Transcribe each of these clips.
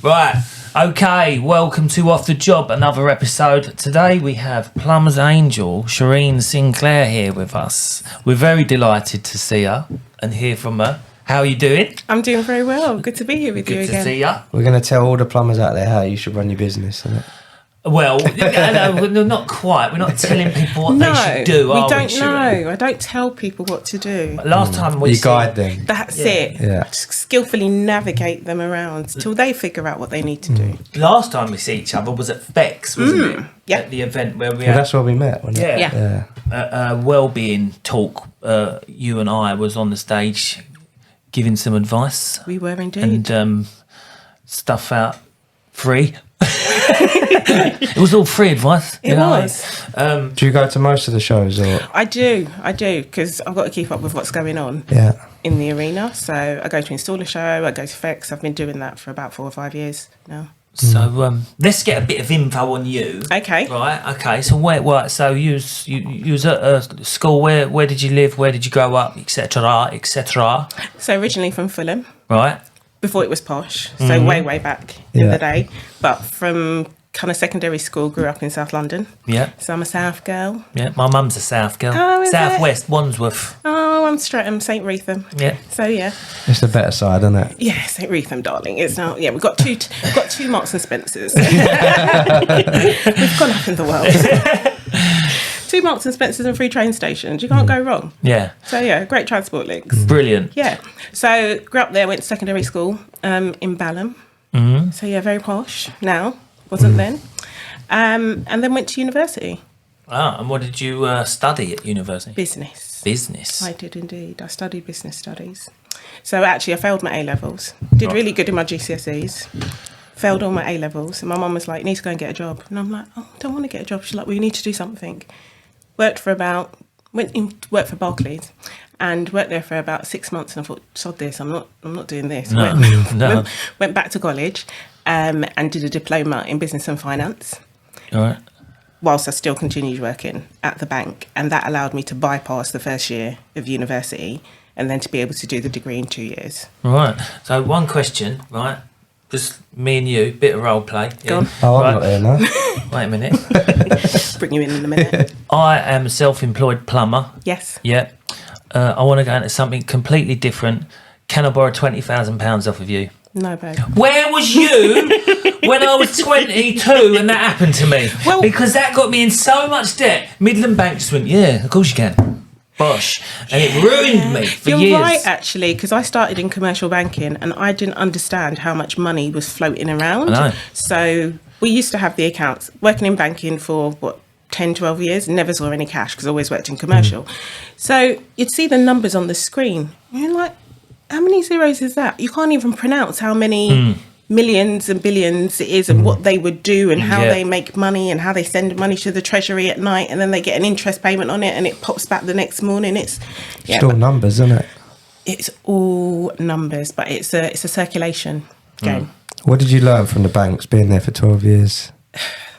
Right, okay, welcome to Off the Job, another episode. Today we have Plumber's Angel, Shareen Sinclair, here with us. We're very delighted to see her and hear from her. How are you doing? I'm doing very well. Good to be here with you again. Good to see you. We're going to tell all the plumbers out there how you should run your business, isn't it? Well, no, not quite. We're not telling people what they should do, we are don't we? know. I don't tell people what to do. Last time we guide them. That's it. Yeah. Just skillfully navigate them around till they figure out what they need to do. Last time we see each other was at Fex, wasn't it? Yeah. At the event where we Well, had that's where we met, wasn't it? Yeah. well-being talk. You and I was on the stage giving some advice. We were indeed. And stuff out free. It was all free advice. It was. Do you go to most of the shows? Or? I do, because I've got to keep up with what's going on in the arena. So I go to Installer Show, I go to Fex. I've been doing that for about 4 or 5 years now. So let's get a bit of info on you. Okay. Right. Okay. So so you was at a school. Where did you live? Where did you grow up? Etc. Etc. So originally from Fulham. Right. Before it was posh, so way back in the day. But from kind of secondary school, grew up in South London. Yeah. So I'm a South girl. Yeah. My mum's a South girl. Oh, is Southwest, Wandsworth. Oh, I'm Streatham, St Wreatham. Yeah. So yeah. It's the better side, isn't it? Yeah, St Wreatham, darling. It's now. Yeah, we've got two Marks and Spencers. We've gone up in the world. 2 Marks and Spencers and 3 train stations. You can't go wrong. Yeah. So yeah, great transport links. Brilliant. Yeah. So grew up there, went to secondary school in Balham. Mm-hmm. So yeah, very posh now. Wasn't then. And then went to university. Ah, and what did you study at university? Business. I did indeed. I studied business studies. So actually I failed my A-levels. Did really good in my GCSEs. Failed all my A-levels. And my mum was like, you need to go and get a job. And I'm like, oh, I don't want to get a job. She's like, well, you need to do something. Went for Barclays and worked there for about 6 months, and I thought, sod this, I'm not doing this. No. Went back to college and did a diploma in business and finance. All right. Whilst I still continued working at the bank, and that allowed me to bypass the first year of university and then to be able to do the degree in 2 years. Right. So one question, right? Just me and you, bit of role play. Go on. Oh, I'm not there now. Wait a minute. Bring you in a minute. I am a self-employed plumber. Yes. Yeah. I want to go into something completely different. Can I borrow £20,000 off of you? No, babe. Where was you when I was 22 and that happened to me? Well, because that got me in so much debt. Midland Bank just went, yeah, of course you can. Bosh. And it ruined me for years. You're right, actually, because I started in commercial banking and I didn't understand how much money was floating around. I know. So we used to have the accounts, working in banking for, 10, 12 years, never saw any cash because I always worked in commercial. So you'd see the numbers on the screen. And you're like, how many zeros is that? You can't even pronounce how many millions and billions it is and what they would do and how they make money and how they send money to the treasury at night and then they get an interest payment on it and it pops back the next morning. It's still numbers, isn't it? It's all numbers, but it's a circulation game. What did you learn from the banks being there for 12 years?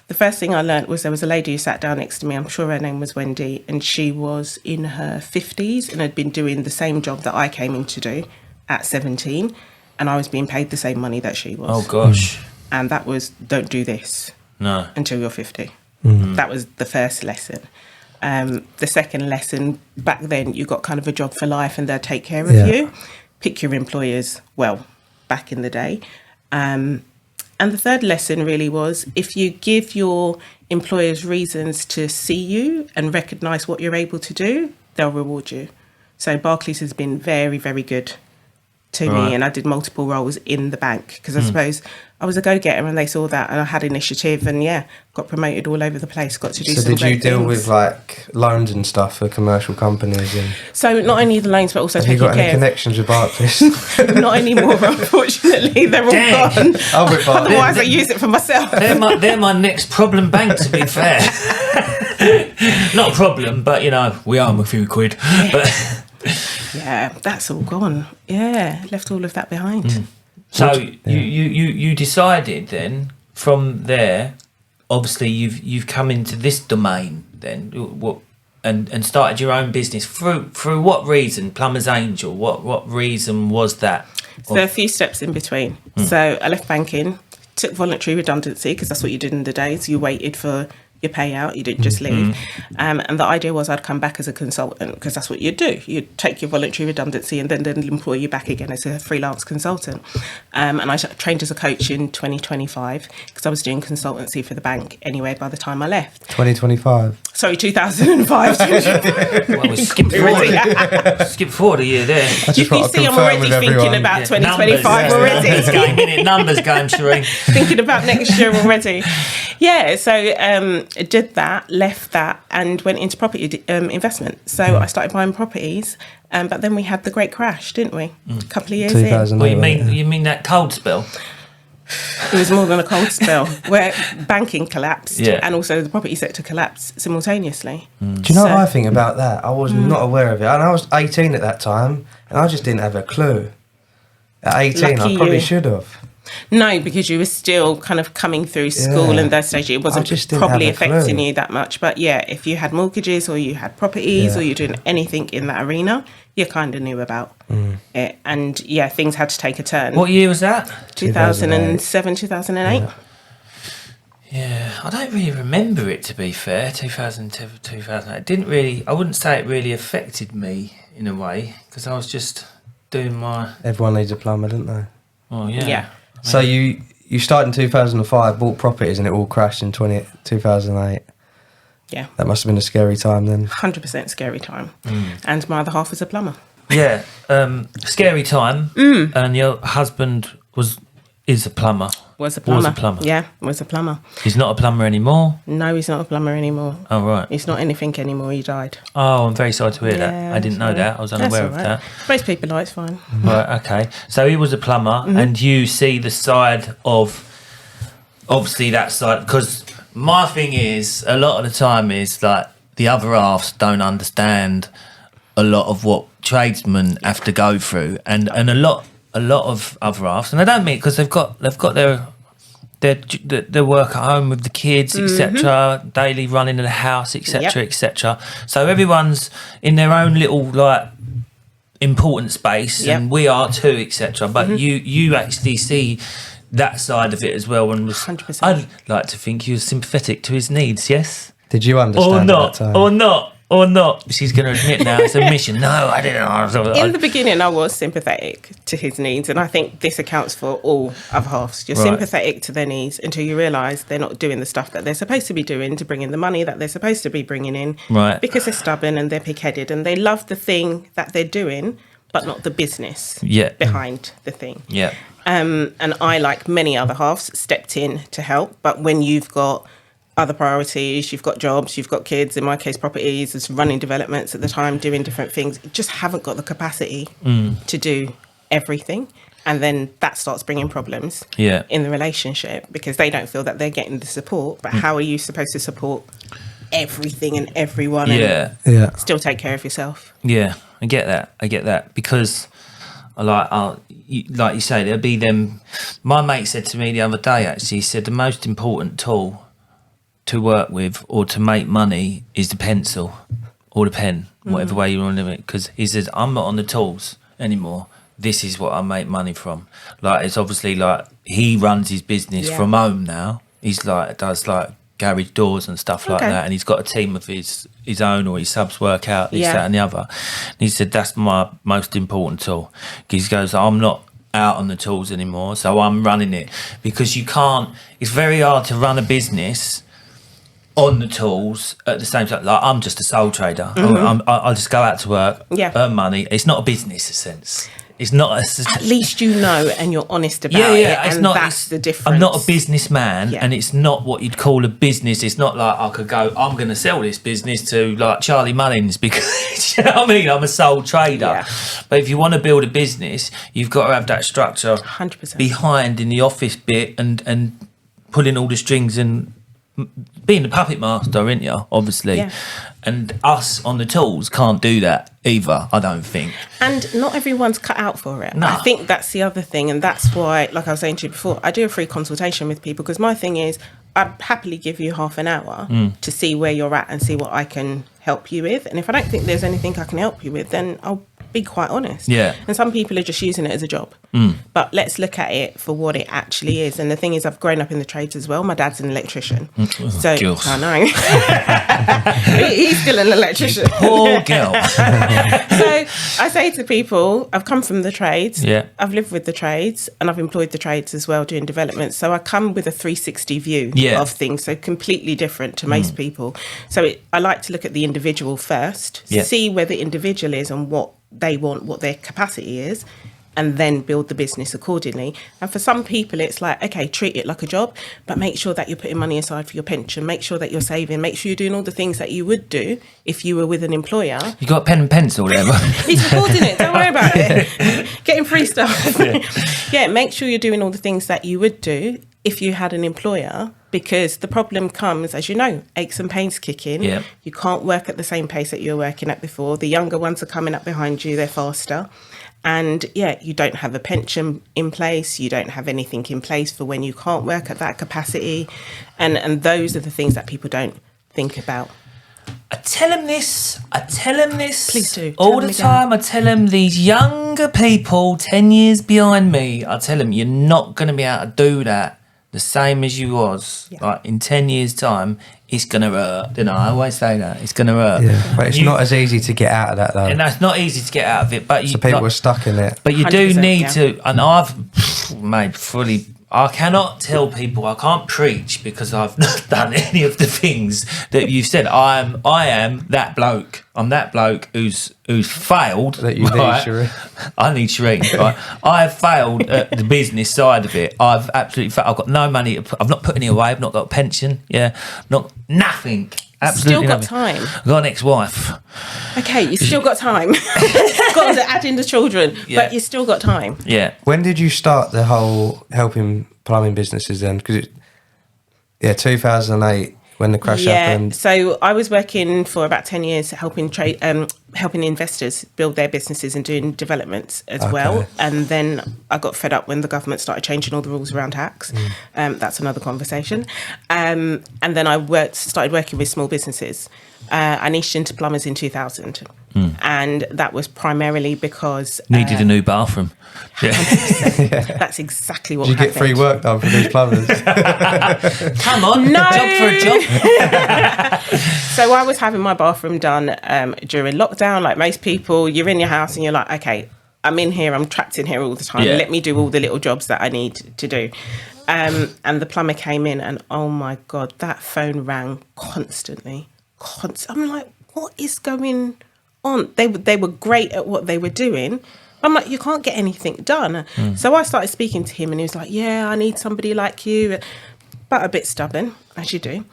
The first thing I learnt was there was a lady who sat down next to me. I'm sure her name was Wendy, and she was in her 50s and had been doing the same job that I came in to do at 17, and I was being paid the same money that she was. Oh, gosh. And that was, don't do this until you're 50. That was the first lesson. The second lesson, back then, you got kind of a job for life and they'll take care of you. Pick your employers well, back in the day. And the third lesson really was, if you give your employers reasons to see you and recognise what you're able to do, they'll reward you. So Barclays has been very, very good to me, and I did multiple roles in the bank because I suppose I was a go-getter and they saw that and I had initiative and got promoted all over the place, got to do some great things. So did you deal with like loans and stuff for commercial companies? And so not only the loans but also taking care. Have you got any connections with Barclays? Not anymore, unfortunately. They're all gone. I'll be fine. Otherwise I use it for myself. They're my next problem bank, to be fair. Not a problem, but we arm a few quid. But yeah, that's all gone. Yeah, left all of that behind. So you decided then from there, obviously you've come into this domain then, and started your own business through what reason? Plumber's Angel. What reason was that? So there are a few steps in between. So I left banking, took voluntary redundancy because that's what you did in the days. You waited for your payout, you didn't just leave. And the idea was I'd come back as a consultant because that's what you'd do. You'd take your voluntary redundancy and then they'd employ you back again as a freelance consultant. And I trained as a coach in 2025 because I was doing consultancy for the bank anyway by the time I left. 2025? Sorry, 2005. Well, we skip forward a year there. You see, I'm already thinking about 2025 already. Numbers game, innit? Numbers game, Shareen. Thinking about next year already. Yeah, so did that, left that, and went into property investment. So I started buying properties, but then we had the great crash, didn't we? A couple of years in. Well, you mean that cold spell? It was more than a cold spell, where banking collapsed and also the property sector collapsed simultaneously. Do you know what I think about that? I was not aware of it. And I was 18 at that time, and I just didn't have a clue. At 18, I probably should have. No, because you were still kind of coming through school and that stage. It wasn't probably affecting you that much. But yeah, if you had mortgages or you had properties or you're doing anything in that arena, you kind of knew about it. And yeah, things had to take a turn. What year was that? 2007, 2008. Yeah, I don't really remember it, to be fair. 2007, 2008. I wouldn't say it really affected me in a way because I was just doing my... Everyone needs a plumber, didn't they? Oh, yeah. Yeah. So you started in 2005, bought properties, and it all crashed in 2008. Yeah. That must have been a scary time then. 100% scary time. And my other half was a plumber. Yeah. Scary time. And your husband is a plumber. Was a plumber. Was a plumber. Yeah, was a plumber. He's not a plumber anymore? No, he's not a plumber anymore. Oh, right. He's not anything anymore. He died. Oh, I'm very sorry to hear that. I didn't know that. I was unaware of that. Most people are, it's fine. Right, okay. So he was a plumber, and you see the side of... Obviously, that side... Because my thing is, a lot of the time is, like, the other halves don't understand a lot of what tradesmen have to go through. And a lot of other halves, and I don't mean because they've got their work at home with the kids, etc., daily running of the house, etc., etc. So everyone's in their own little like important space, and we are too, etc. But you actually see that side of it as well, and 100%. I'd like to think you were sympathetic to his needs. Yes, did you understand at that time? Or not? She's going to admit now it's a mission. No, I didn't. In the beginning, I was sympathetic to his needs, and I think this accounts for all other halves. You're sympathetic to their needs until you realise they're not doing the stuff that they're supposed to be doing to bring in the money that they're supposed to be bringing in. Right. Because they're stubborn and they're pig-headed and they love the thing that they're doing, but not the business behind the thing. Yeah. And I, like many other halves, stepped in to help. But when you've got other priorities, you've got jobs, you've got kids, in my case properties, as running developments at the time, doing different things, you just haven't got the capacity to do everything, and then that starts bringing problems in the relationship because they don't feel that they're getting the support. But how are you supposed to support everything and everyone and still take care of yourself? I get that because like you say, there'll be them. My mate said to me the other day, actually, he said the most important tool to work with or to make money is the pencil or the pen, whatever way you want to do it. Because he says, I'm not on the tools anymore. This is what I make money from. Like, it's obviously like he runs his business from home now. He's like, does like garage doors and stuff like that. And he's got a team of his own, or his subs work out, this, that and the other. And he said, that's my most important tool. He goes, I'm not out on the tools anymore, so I'm running it. Because you can't, it's very hard to run a business on the tools at the same time. Like, I'm just a sole trader. I'll just go out to work, earn money. It's not a business sense. It's not at least you know and you're honest about it. It's and not, that's the difference. I'm not a businessman, and it's not what you'd call a business. It's not like I could go, I'm going to sell this business to like Charlie Mullins because you know what I mean, I'm a sole trader. But if you want to build a business, you've got to have that structure 100% behind in the office bit and pulling all the strings and being the puppet master, aren't you? Obviously. And us on the tools can't do that either, I don't think. And not everyone's cut out for it. I think that's the other thing, and that's why, like I was saying to you before, I do a free consultation with people because my thing is I'd happily give you half an hour to see where you're at and see what I can help you with. And if I don't think there's anything I can help you with, then I'll be quite honest. Yeah. And some people are just using it as a job. But let's look at it for what it actually is. And the thing is, I've grown up in the trades as well. My dad's an electrician. So Girls. I know. He's still an electrician. Poor girl. So I say to people, I've come from the trades. Yeah. I've lived with the trades and I've employed the trades as well doing development. So I come with a 360 view of things. So completely different to most people. So I like to look at the individual first, see where the individual is and what they want, what their capacity is, and then build the business accordingly. And for some people, it's like, okay, treat it like a job, but make sure that you're putting money aside for your pension, make sure that you're saving, make sure you're doing all the things that you would do if you were with an employer. You got a pen and pencil there? He's recording it, don't worry about it. Getting free stuff. Yeah, make sure you're doing all the things that you would do if you had an employer, because the problem comes, as you know, aches and pains kick in. Yeah. You can't work at the same pace that you were working at before. The younger ones are coming up behind you, they're faster. And you don't have a pension in place, you don't have anything in place for when you can't work at that capacity. And those are the things that people don't think about. I tell them this. Please do. All the time. I tell them, these younger people, 10 years behind me, I tell them, you're not going to be able to do that the same as you was. Like in 10 years' time, it's going to hurt. You know, I always say that. It's going to hurt. Yeah, but it's not as easy to get out of that, though. And that's not easy to get out of it. But so people are stuck in it. But you do need to, and I've made fully... I cannot tell people, I can't preach because I've not done any of the things that you've said. I am that bloke. I'm that bloke who's failed. That you need, Shareen. I need Shareen. Right? I have failed at the business side of it. I've absolutely failed. I've got no money. I've not put any away. I've not got a pension. Yeah, nothing. Absolutely still got nothing. time. I've got an ex-wife. Okay, you still got time. Got to add in the children, but you still got time. Yeah. When did you start the whole helping plumbing businesses then? Because 2008 when the crash happened. So I was working for about 10 years helping investors build their businesses and doing developments as well. And then I got fed up when the government started changing all the rules around tax. That's another conversation. And then I started working with small businesses. I niched into plumbers in 2000. And that was primarily because... Needed a new bathroom. Yeah. That's exactly what happened. Did you get free work done for these plumbers? Come on, no. Job for a job. So I was having my bathroom done during lockdown, like most people. You're in your house and you're like, okay, I'm in here, I'm trapped in here all the time. Let me do all the little jobs that I need to do. And the plumber came in and, oh my God, that phone rang constantly. I'm like, what is going on? They were great at what they were doing. I'm like, you can't get anything done. So I started speaking to him and he was like, yeah, I need somebody like you, but a bit stubborn, as you do.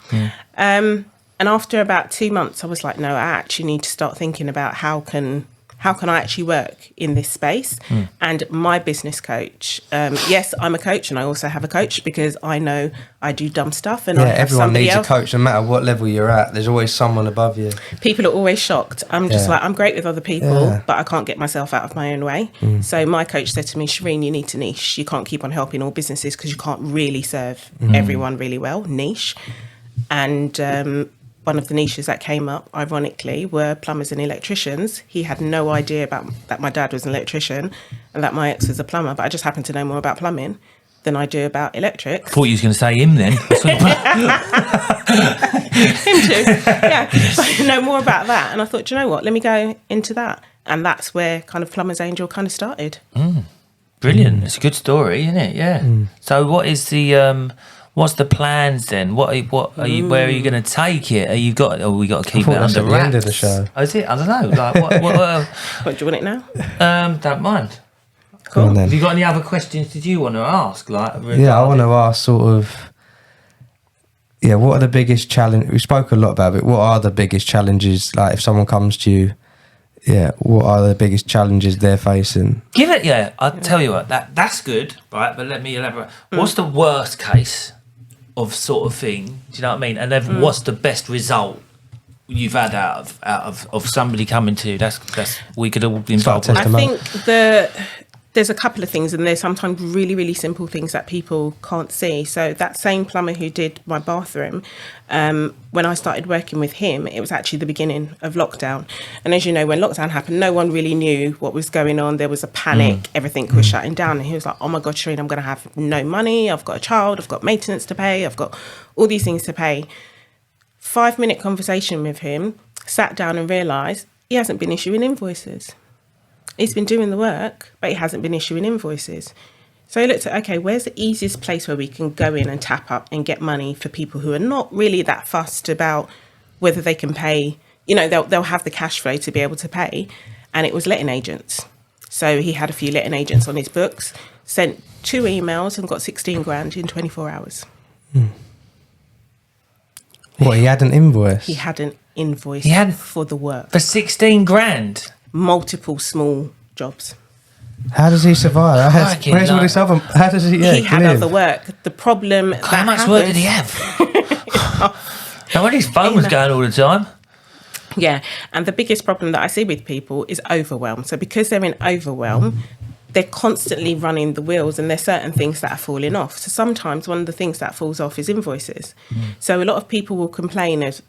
And after about 2 months, I was like, no, I actually need to start thinking about how can I actually work in this space? And my business coach, yes, I'm a coach and I also have a coach because I know I do dumb stuff. And everyone needs a coach no matter what level you're at. There's always someone above you. People are always shocked. I'm just like, I'm great with other people, but I can't get myself out of my own way. So my coach said to me, Shareen, you need to niche. You can't keep on helping all businesses because you can't really serve everyone really well. Niche. And one of the niches that came up, ironically, were plumbers and electricians. He had no idea about that my dad was an electrician and that my ex was a plumber, but I just happen to know more about plumbing than I do about electrics. I thought you was going to say him then. Him too, yeah. But I know more about that. And I thought, do you know what, let me go into that. And that's where kind of Plumber's Angel kind of started. Brilliant. It's a good story, isn't it? Yeah. So what is the... what's the plans then? What are you? Where are you going to take it? We got to keep it under wraps. The end of the show. Oh, is it? I don't know. Like what? What, do you want it now? Don't mind. Cool. Have you got any other questions? Did you want to ask? Like, I want to ask sort of. Yeah, what are the biggest challenges? We spoke a lot about it. What are the biggest challenges? Like, if someone comes to you, what are the biggest challenges they're facing? Give it. Yeah, I'll tell you what. That's good, right? But let me elaborate. What's the worst case of sort of thing? Do you know what I mean? And then what's the best result you've had out of somebody coming to you? That's we could all be involved. I think there's a couple of things, and there's sometimes really, really simple things that people can't see. So that same plumber who did my bathroom, when I started working with him, it was actually the beginning of lockdown. And as you know, when lockdown happened, no one really knew what was going on. There was a panic. Everything was shutting down. And he was like, oh my God, Shareen, I'm going to have no money. I've got a child. I've got maintenance to pay. I've got all these things to pay. 5-minute conversation with him, sat down and realised he hasn't been issuing invoices. He's been doing the work, but he hasn't been issuing invoices. So he looked at, okay, where's the easiest place where we can go in and tap up and get money for people who are not really that fussed about whether they can pay, you know, they'll have the cash flow to be able to pay. And it was letting agents. So he had a few letting agents on his books, sent 2 emails and got 16 grand in 24 hours. What, he had an invoice? He had an invoice for the work. For 16 grand? Multiple small jobs. How does he survive? Where's all this other? How does he? Yeah, he had other work. The problem. How much work did he have? No wonder his phone was going all the time. Yeah, and the biggest problem that I see with people is overwhelm. So because they're in overwhelm, they're constantly running the wheels, and there's certain things that are falling off. So sometimes one of the things that falls off is invoices. So a lot of people will complain of,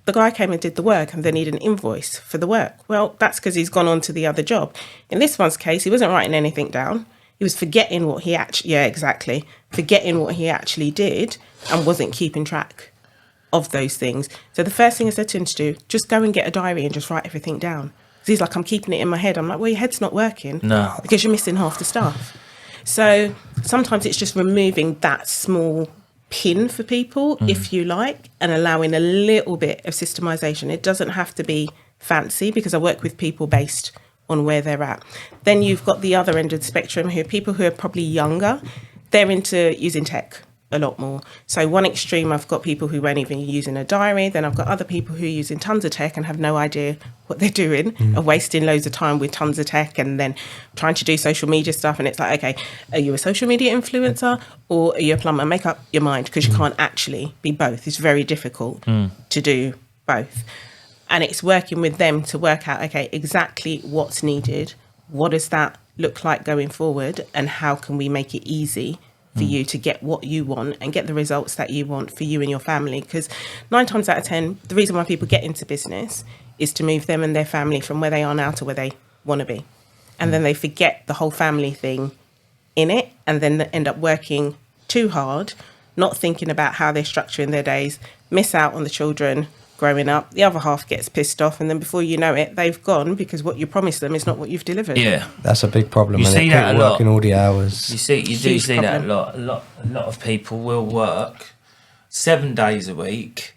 the guy came and did the work and they need an invoice for the work. Well, that's because he's gone on to the other job. In this one's case, he wasn't writing anything down. He was forgetting what he forgetting what he actually did and wasn't keeping track of those things. So the first thing I said to him to do, just go and get a diary and just write everything down. He's like, I'm keeping it in my head. I'm like, well, your head's not working. No. Because you're missing half the stuff. So sometimes it's just removing that small pin for people, if you like, and allowing a little bit of systemisation. It doesn't have to be fancy, because I work with people based on where they're at. Then you've got the other end of the spectrum, who are people who are probably younger. They're into using tech a lot more. So one extreme, I've got people who won't even using a diary. Then I've got other people who are using tons of tech and have no idea what they're doing, are wasting loads of time with tons of tech, and then trying to do social media stuff. And it's like, okay, are you a social media influencer or are you a plumber? Make up your mind, because you can't actually be both. It's very difficult to do both. And it's working with them to work out, okay, exactly what's needed. What does that look like going forward? And how can we make it easy for you to get what you want and get the results that you want for you and your family? Because 9 times out of 10, the reason why people get into business is to move them and their family from where they are now to where they want to be. And then they forget the whole family thing in it, and then end up working too hard, not thinking about how they're structuring their days, miss out on the children growing up. The other half gets pissed off, and then before you know it, they've gone, because what you promised them is not what you've delivered. Yeah, that's a big problem. You see that a lot. Working all the hours. You do see that a lot. A lot of people will work 7 days a week,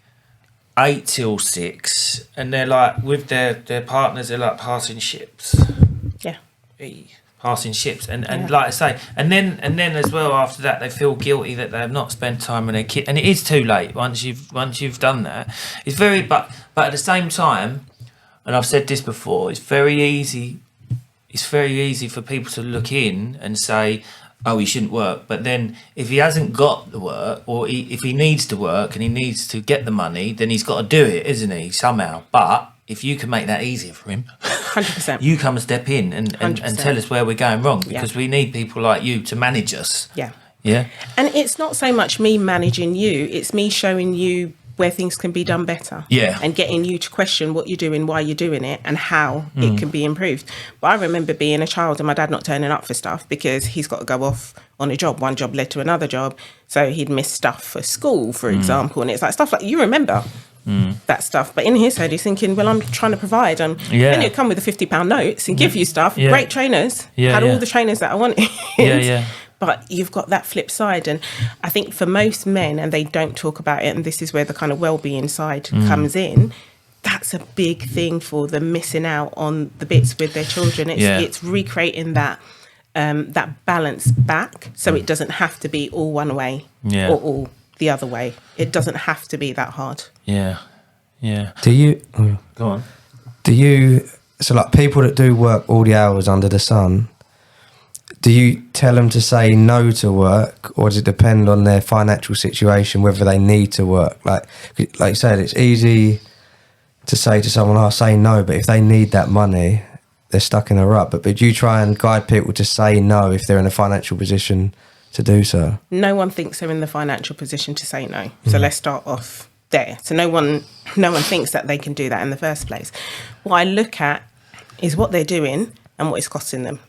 8 till 6, and they're like, with their partners, they're like passing ships. Yeah. Passing ships, and like I say, and then as well, after that, they feel guilty that they have not spent time with their kid, and it is too late once you've done that. It's very, but at the same time, and I've said this before, it's very easy for people to look in and say, oh, he shouldn't work. But then if he hasn't got the work, or if he needs to work and he needs to get the money, then he's got to do it, isn't he, somehow? But if you can make that easier for him, 100%. You come and step in and tell us where we're going wrong, because we need people like you to manage us. Yeah. Yeah. And it's not so much me managing you, it's me showing you where things can be done better. Yeah. And getting you to question what you're doing, why you're doing it, and how it can be improved. But I remember being a child and my dad not turning up for stuff because he's got to go off on a job. One job led to another job. So he'd miss stuff for school, for example. And it's like stuff like, you remember that stuff. But in his head, he's thinking, well, I'm trying to provide. Then he'd come with the £50 notes and give you stuff. Yeah. Great trainers. Had all the trainers that I wanted. But you've got that flip side. And I think for most men, and they don't talk about it, and this is where the kind of well-being side comes in, that's a big thing for them, missing out on the bits with their children. It's recreating that balance back, so it doesn't have to be all one way or all the other way. It doesn't have to be that hard. Yeah. Do you... Go on. Do you... So, like, people that do work all the hours under the sun, do you tell them to say no to work, or does it depend on their financial situation whether they need to work? Like you said, it's easy to say to someone, "I'll say no," but if they need that money, they're stuck in a rut. But do you try and guide people to say no if they're in a financial position to do so? No one thinks they're in the financial position to say no. So let's start off there. So no one thinks that they can do that in the first place. What I look at is what they're doing and what it's costing them,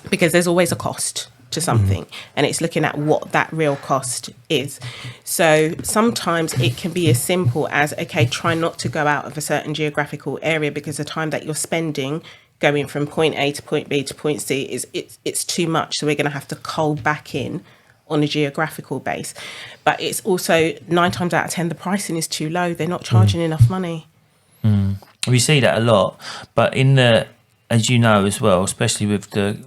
because there's always a cost to something, and it's looking at what that real cost is. So sometimes it can be as simple as, okay, try not to go out of a certain geographical area, because the time that you're spending going from point A to point B to point C it's too much. So we're going to have to cull back in on a geographical base. But it's also 9 times out of 10, the pricing is too low. They're not charging enough money. We see that a lot, but as you know as well, especially with the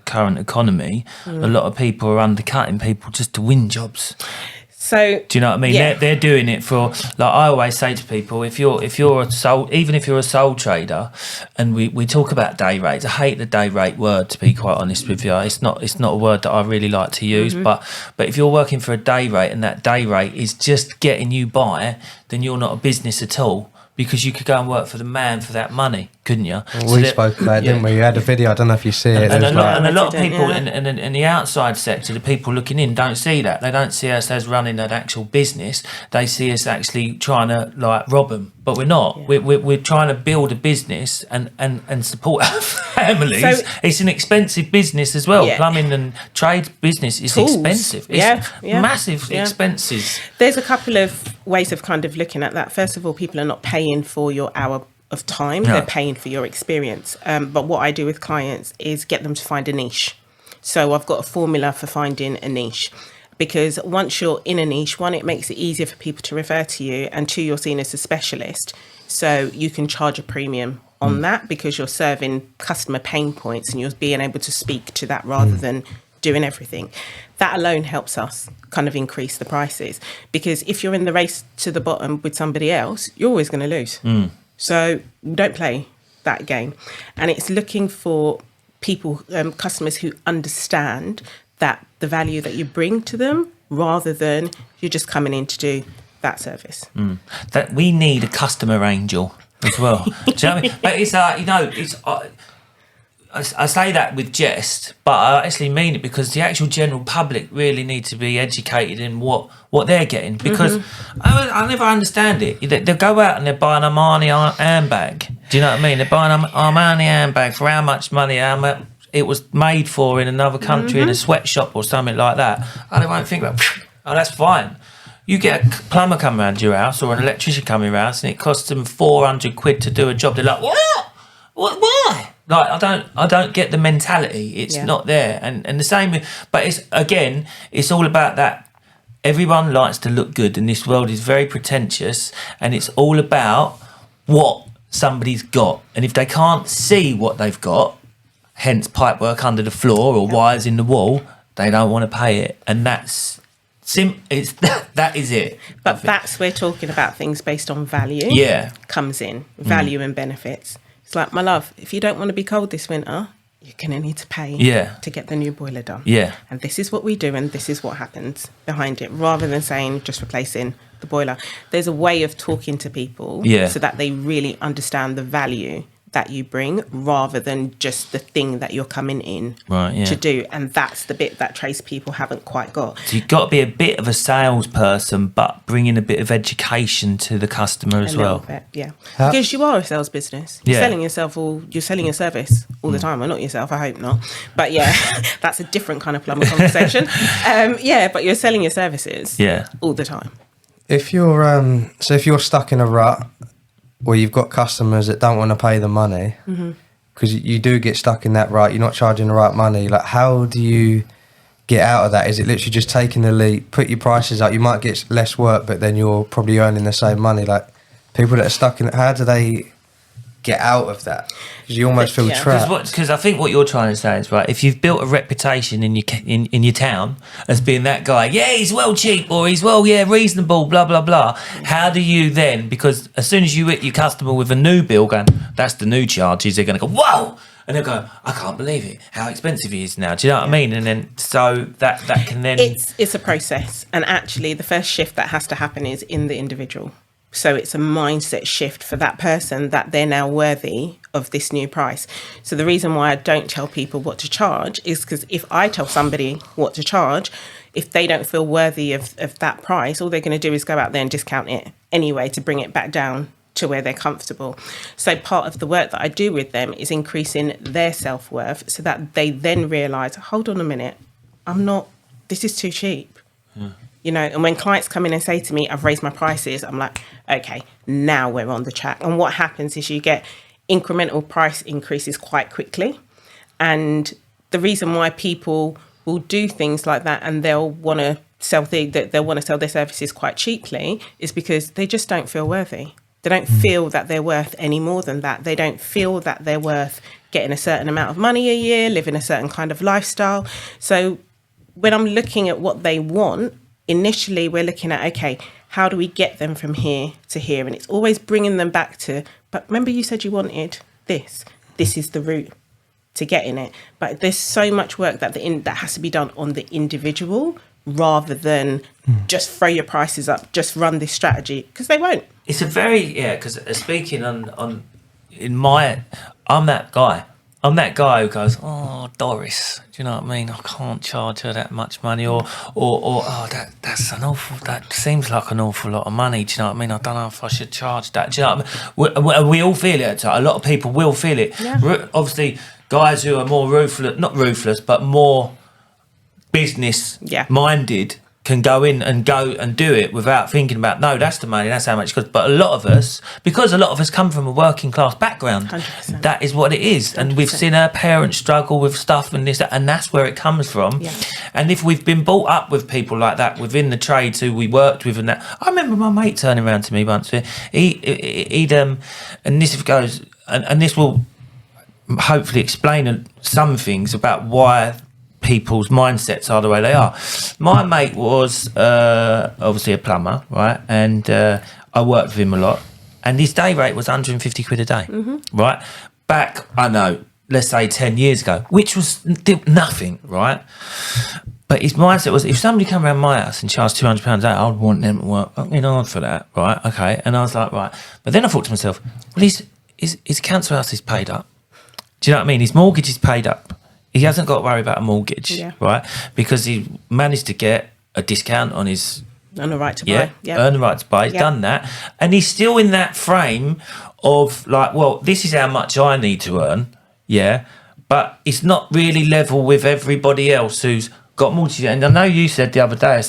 current economy, a lot of people are undercutting people just to win jobs. So do you know what I mean? Yeah. They're doing it for, like I always say to people, if you're a sole trader, and we talk about day rates. I hate the day rate word, to be quite honest with you. It's not a word that I really like to use. But if you're working for a day rate and that day rate is just getting you by, then you're not a business at all. Because you could go and work for the man for that money, couldn't you? Well, we spoke about it, didn't we? You had a video, I don't know if you see it. And a lot of people in the outside sector, the people looking in, don't see that. They don't see us as running an actual business. They see us actually trying to like rob them. But we're not. Yeah. We're trying to build a business and support our families. So, it's an expensive business as well. Yeah. Plumbing and trade business is expensive. It's massive expenses. There's a couple of ways of kind of looking at that. First of all, people are not paying for your hour of time. They're paying for your experience. But what I do with clients is get them to find a niche. So I've got a formula for finding a niche. Because once you're in a niche, one, it makes it easier for people to refer to you, and two, you're seen as a specialist. So you can charge a premium on that because you're serving customer pain points and you're being able to speak to that rather than doing everything. That alone helps us kind of increase the prices, because if you're in the race to the bottom with somebody else, you're always going to lose. So don't play that game. And it's looking for people, customers who understand that the value that you bring to them, rather than you're just coming in to do that service. That we need a customer angel as well. Do you know what I mean? But it's it's I say that with jest, but I actually mean it, because the actual general public really need to be educated in what they're getting, because I never understand it. They'll go out and they'll buy an Armani handbag. Do you know what I mean? They're buying an Armani handbag for how much money, how much it was made for in another country, in a sweatshop or something like that. I won't think about, oh, that's fine. You get a plumber coming around your house or an electrician coming around house, and it costs them 400 quid to do a job. They're like, what? Why? Like, I don't get the mentality. It's not there. And the same, but it's all about that. Everyone likes to look good, and this world is very pretentious, and it's all about what somebody's got. And if they can't see what they've got, hence pipework under the floor or wires in the wall, they don't want to pay it. And that's that is it. But that's where talking about things based on value comes in. Value and benefits. It's like, my love, if you don't want to be cold this winter, you're going to need to pay to get the new boiler done. Yeah. And this is what we do, and this is what happens behind it, rather than saying just replacing the boiler. There's a way of talking to people so that they really understand the value that you bring, rather than just the thing that you're coming in to do. And that's the bit that tradespeople haven't quite got. So you've got to be a bit of a salesperson, but bringing a bit of education to the customer as well. Bit, because you are a sales business. You're selling yourself you're selling your service all the time. Well, not yourself, I hope not. But that's a different kind of plumber conversation. But you're selling your services all the time. If you're stuck in a rut, or you've got customers that don't want to pay the money, because you do get stuck in that rut, you're not charging the right money, like, how do you get out of that? Is it literally just taking the leap, put your prices up? You might get less work, but then you're probably earning the same money. Like, people that are stuck in it, how do they get out of that? Because you almost feel trapped. Because I think what you're trying to say is, right, if you've built a reputation in your town as being that guy, he's well cheap, or he's reasonable, blah blah blah, how do you then, because as soon as you hit your customer with a new bill going, that's the new charges, they're going to go, whoa, and they'll go, I can't believe it, how expensive he is now. Do you know what I mean? And then so that can then it's a process, and actually the first shift that has to happen is in the individual. So it's a mindset shift for that person, that they're now worthy of this new price. So the reason why I don't tell people what to charge is because if I tell somebody what to charge, if they don't feel worthy of that price, all they're going to do is go out there and discount it anyway to bring it back down to where they're comfortable. So part of the work that I do with them is increasing their self-worth so that they then realise, hold on a minute, this is too cheap. You know, and when clients come in and say to me, I've raised my prices, I'm like, okay, now we're on the track. And what happens is you get incremental price increases quite quickly. And the reason why people will do things like that and they'll want to sell their services quite cheaply is because they just don't feel worthy. They don't feel that they're worth any more than that. They don't feel that they're worth getting a certain amount of money a year, living a certain kind of lifestyle. So when I'm looking at what they want, initially we're looking at, okay, how do we get them from here to here? And it's always bringing them back to, but remember you said you wanted this. This is the route to getting it. But there's so much work that has to be done on the individual rather than just throw your prices up, just run this strategy, because they won't. It's a very, because speaking I'm that guy. I'm that guy who goes, oh, Doris, do you know what I mean? I can't charge her that much money, or that seems like an awful lot of money. Do you know what I mean? I don't know if I should charge that. Do you know what I mean? We all feel it. A lot of people will feel it. Yeah. Obviously, guys who are more not ruthless, but more business minded can go and do it without thinking about, no, that's the money, that's how much it costs. But a lot of us, because a lot of us come from a working class background, 100%. That is what it is. 100%. And we've seen our parents struggle with stuff and this, and that's where it comes from. Yeah. And if we've been brought up with people like that within the trades who we worked with and that, I remember my mate turning around to me once, he'd and this goes, and this will hopefully explain some things about why people's mindsets are the way they are. My mate was obviously a plumber, right? And I worked with him a lot. And his day rate was 150 quid a day, right? Back, I know, let's say 10 years ago, which was nothing, right? But his mindset was, if somebody come around my house and charged £200 a day, I would want them to work fucking hard for that, right? Okay. And I was like, right. But then I thought to myself, well, his council house is paid up. Do you know what I mean? His mortgage is paid up. He hasn't got to worry about a mortgage, right? Because he managed to get a discount on his... Earn the right to buy. Earn the right to buy. He's done that. And he's still in that frame of like, well, this is how much I need to earn, but it's not really level with everybody else who's got mortgage. And I know you said the other day,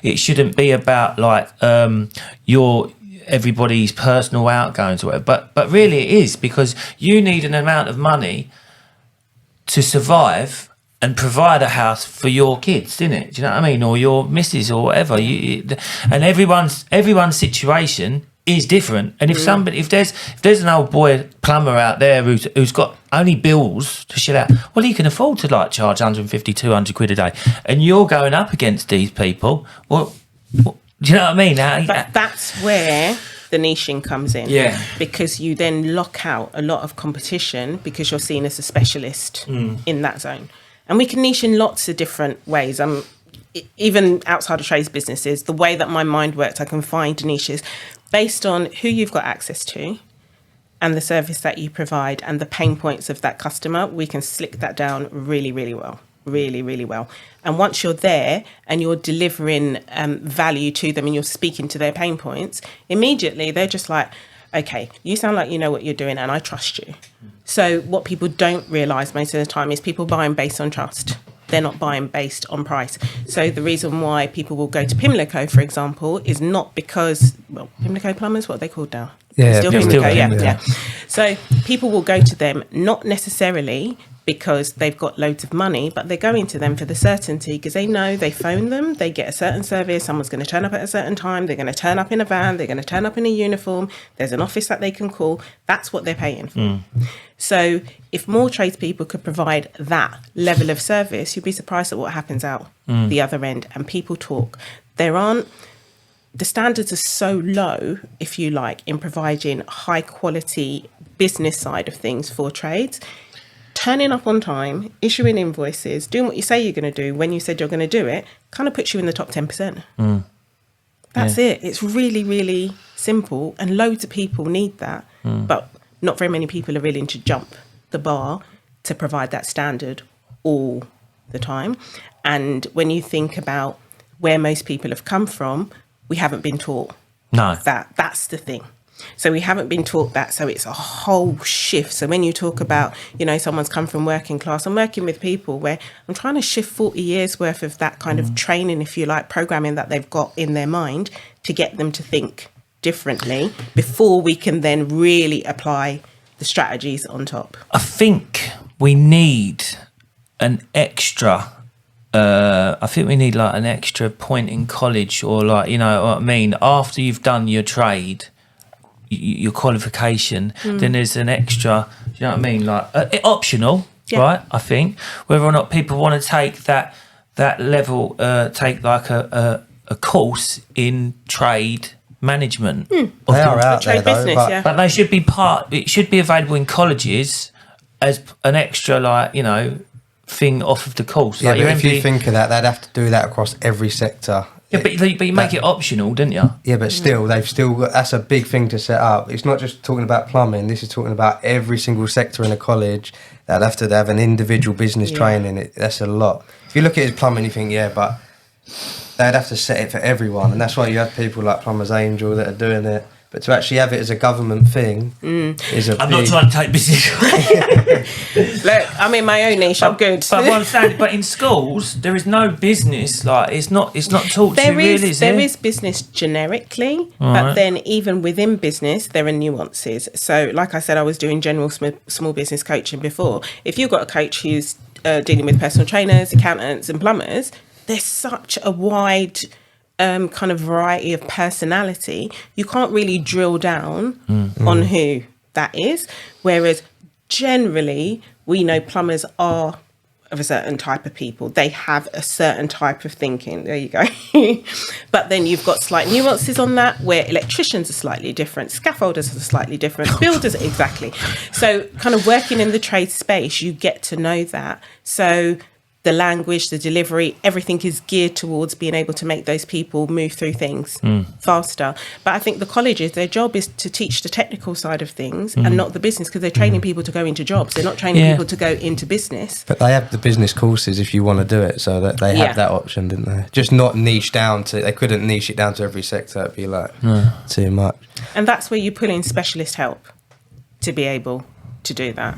it shouldn't be about like everybody's personal outgoings or whatever, but really it is, because you need an amount of money to survive and provide a house for your kids, isn't it? Do you know what I mean? Or your missus or whatever. And everyone's situation is different. And if there's an old boy plumber out there who's got only bills to shit out, well, he can afford to like charge 150, 200 quid a day. And you're going up against these people. Well, do you know what I mean? But that's where the niching comes in, because you then lock out a lot of competition because you're seen as a specialist in that zone. And we can niche in lots of different ways. Even outside of trades businesses, the way that my mind works, I can find niches based on who you've got access to and the service that you provide and the pain points of that customer. We can slick that down really, really well. Really, really well. And once you're there and you're delivering value to them and you're speaking to their pain points, immediately they're just like, okay, you sound like you know what you're doing and I trust you. So what people don't realise most of the time is people buying based on trust. They're not buying based on price. So the reason why people will go to Pimlico, for example, is not because, well, Pimlico Plumbers, what are they called now? Still Pimlico, yeah. So people will go to them not necessarily because they've got loads of money, but they're going to them for the certainty because they know they phone them, they get a certain service, someone's going to turn up at a certain time, they're going to turn up in a van, they're going to turn up in a uniform, there's an office that they can call. That's what they're paying for. So if more tradespeople could provide that level of service, you'd be surprised at what happens out the other end. And people talk. The standards are so low, if you like, in providing high quality business side of things for trades. Turning up on time, issuing invoices, doing what you say you're going to do when you said you're going to do it, kind of puts you in the top 10%. That's it. It's really, really simple. And loads of people need that. But not very many people are willing to jump the bar to provide that standard all the time. And when you think about where most people have come from, we haven't been taught that's the thing. So we haven't been taught that. So it's a whole shift. So when you talk about, someone's come from working class, I'm working with people where I'm trying to shift 40 years worth of that kind of training, if you like, programming that they've got in their mind to get them to think differently before we can then really apply the strategies on top. I think we need an extra an extra point in college, or like, you know what I mean, after you've done your trade, your qualification, then there's an extra, you know what I mean, like optional, right? I think whether or not people want to take that level, take like a course in trade management. They are out there, business, though, but they should be it should be available in colleges as an extra, like, thing off of the course. Yeah, like but if you think of that, they'd have to do that across every sector. Yeah, but you make it optional, didn't you? Yeah, but still, they've still got, that's a big thing to set up. It's not just talking about plumbing. This is talking about every single sector in a college. They'd have to have an individual business training. That's a lot. If you look at it as plumbing, you think, but they'd have to set it for everyone. And that's why you have people like Plumber's Angel that are doing it. But to actually have it as a government thing is a I'm not trying to take business. Look, I'm in my own niche. I'm good. But I understand. But in schools, there is no business. Like it's not taught to you, really. There is business generically, but then even within business, there are nuances. So, like I said, I was doing general small business coaching before. If you've got a coach who's dealing with personal trainers, accountants, and plumbers, there's such a wide kind of variety of personality, you can't really drill down on who that is. Whereas generally, we know plumbers are of a certain type of people. They have a certain type of thinking. There you go. But then you've got slight nuances on that, where electricians are slightly different, scaffolders are slightly different, builders, exactly. So kind of working in the trade space, you get to know that. So the language, the delivery, everything is geared towards being able to make those people move through things faster. But I think the colleges, their job is to teach the technical side of things and not the business, because they're training people to go into jobs. They're not training people to go into business. But they have the business courses if you want to do it, so that they have that option, didn't they? Just not niche down to, they couldn't niche it down to every sector. It'd be like too much. And that's where you pull in specialist help to be able to do that.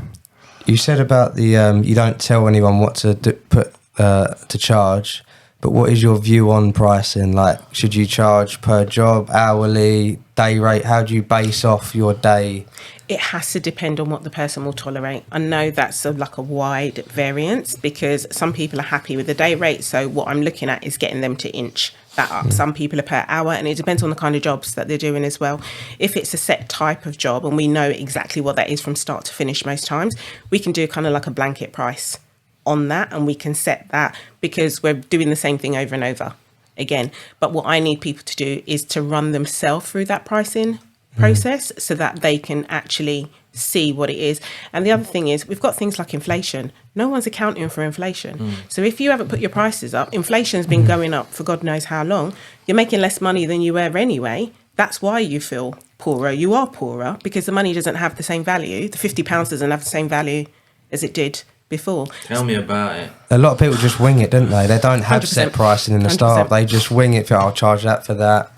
You said about the you don't tell anyone what to to charge, but what is your view on pricing? Like, should you charge per job, hourly, day rate? How do you base off your day? It has to depend on what the person will tolerate. I know that's a wide variance, because some people are happy with the day rate. So what I'm looking at is getting them to inch that up. Some people are per hour, and it depends on the kind of jobs that they're doing as well. If it's a set type of job and we know exactly what that is from start to finish most times, we can do kind of like a blanket price on that, and we can set that, because we're doing the same thing over and over again. But what I need people to do is to run themselves through that pricing process so that they can actually see what it is. And the other thing is, we've got things like inflation. No one's accounting for inflation. So if you haven't put your prices up, inflation's been going up for God knows how long. You're making less money than you were anyway. That's why you feel poorer. You are poorer because the money doesn't have the same value. The £50 doesn't have the same value as it did before. Tell me about it. A lot of people just wing it, don't they? They don't have 100%. Set pricing in the start. They just wing it. I'll charge that for that.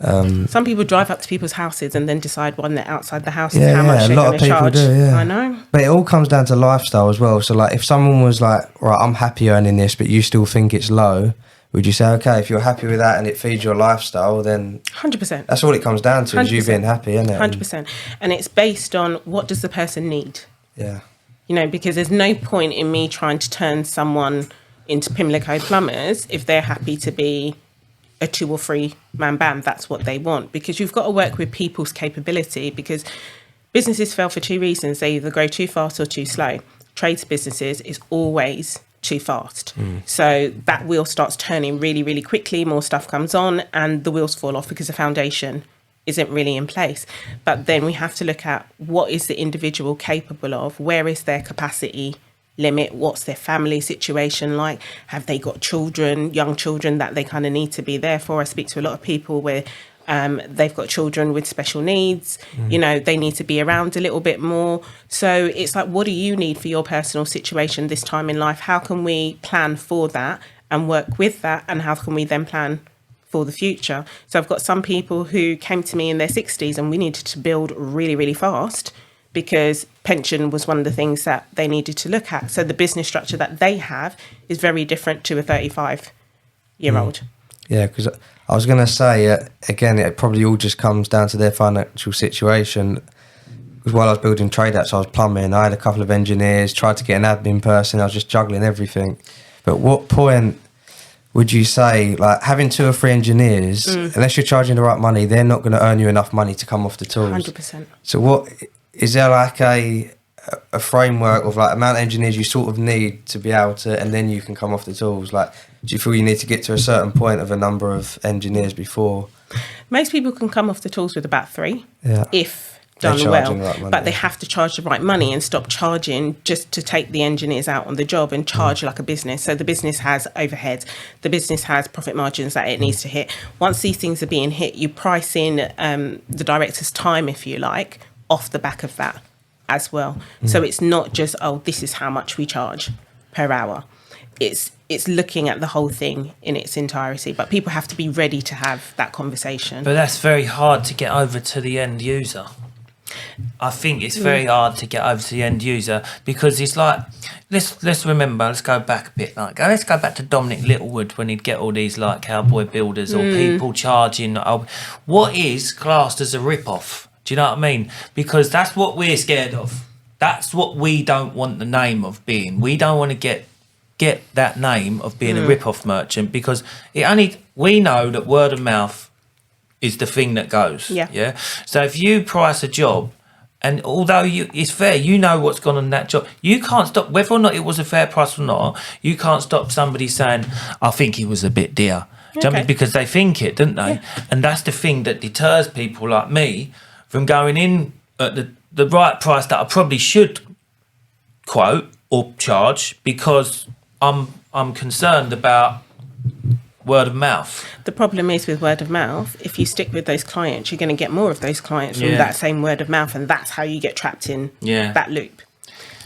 Some people drive up to people's houses and then decide when they're outside the house how much they're going to charge. I know. But it all comes down to lifestyle as well. So like, if someone was like, right, I'm happy earning this, but you still think it's low, would you say, okay, if you're happy with that and it feeds your lifestyle, then 100%. That's all it comes down to, is you being happy, isn't it? 100%. And it's based on, what does the person need? Yeah. You know, because there's no point in me trying to turn someone into Pimlico plumbers if they're happy to be a 2 or 3 man band. That's what they want, because you've got to work with people's capability, because businesses fail for 2 reasons. They either grow too fast or too slow. Trades businesses is always too fast. So that wheel starts turning really, really quickly, more stuff comes on and the wheels fall off because the foundation isn't really in place. But then we have to look at, what is the individual capable of? Where is their capacity limit? What's their family situation like? Have they got children, young children that they kind of need to be there for? I speak to a lot of people where They've got children with special needs. You know, they need to be around a little bit more. So it's like, what do you need for your personal situation this time in life? How can we plan for that and work with that? And how can we then plan for the future? So I've got some people who came to me in their 60s and we needed to build really, really fast because pension was one of the things that they needed to look at. So the business structure that they have is very different to a 35-year-old. Yeah, because I was going to say, again, it probably all just comes down to their financial situation. Because while I was building trade apps, I was plumbing, I had a couple of engineers, tried to get an admin person, I was just juggling everything. But what point would you say, like, having 2 or 3 engineers, unless you're charging the right money, they're not going to earn you enough money to come off the tools? 100%. So what, is there like a framework of like amount of engineers you sort of need to be able to, and then you can come off the tools? Like, do you feel you need to get to a certain point of a number of engineers before? Most people can come off the tools with about 3, if They're done well, charging the right money, but they have to charge the right money and stop charging just to take the engineers out on the job and charge like a business. So the business has overheads, the business has profit margins that it needs to hit. Once these things are being hit, you price in the director's time, if you like, off the back of that as well. So it's not just, oh, this is how much we charge per hour. It's looking at the whole thing in its entirety, but people have to be ready to have that conversation. But that's very hard to get over to the end user. I think it's very hard to get over to the end user because it's like, let's remember, let's go back a bit. Let's go back to Dominic Littlewood when he'd get all these like cowboy builders or people charging. What is classed as a rip-off? Do you know what I mean? Because that's what we're scared of. That's what we don't want the name of being. We don't want to get that name of being a rip-off merchant because we know that word of mouth is the thing that goes. Yeah. So if you price a job, and although it's fair, you know what's gone on that job, you can't stop, whether or not it was a fair price or not, you can't stop somebody saying, I think it was a bit dear. Okay. Because they think it, don't they? Yeah. And that's the thing that deters people like me from going in at the right price that I probably should quote or charge because I'm concerned about word of mouth. The problem is with word of mouth, if you stick with those clients, you're going to get more of those clients from that same word of mouth, and that's how you get trapped in that loop.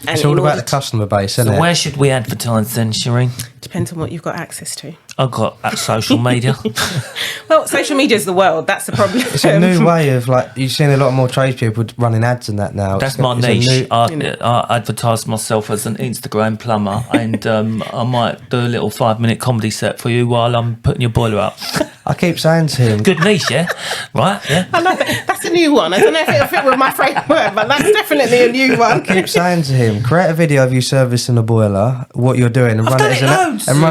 And it's all about the customer base, isn't it? So where should we advertise then, Shareen? Depends on what you've got access to. I've got social media. Well, social media is the world. That's the problem. It's a new way of, like, you've seen a lot more tradespeople running ads and that now. That's my niche. I advertise myself as an Instagram plumber, and I might do a little 5-minute comedy set for you while I'm putting your boiler up. I keep saying to him... Good niche, yeah? Right, yeah? I love it. That's a new one. I don't know if it'll fit with my framework, but that's definitely a new one. I keep saying to him, create a video of you servicing a boiler, what you're doing, and run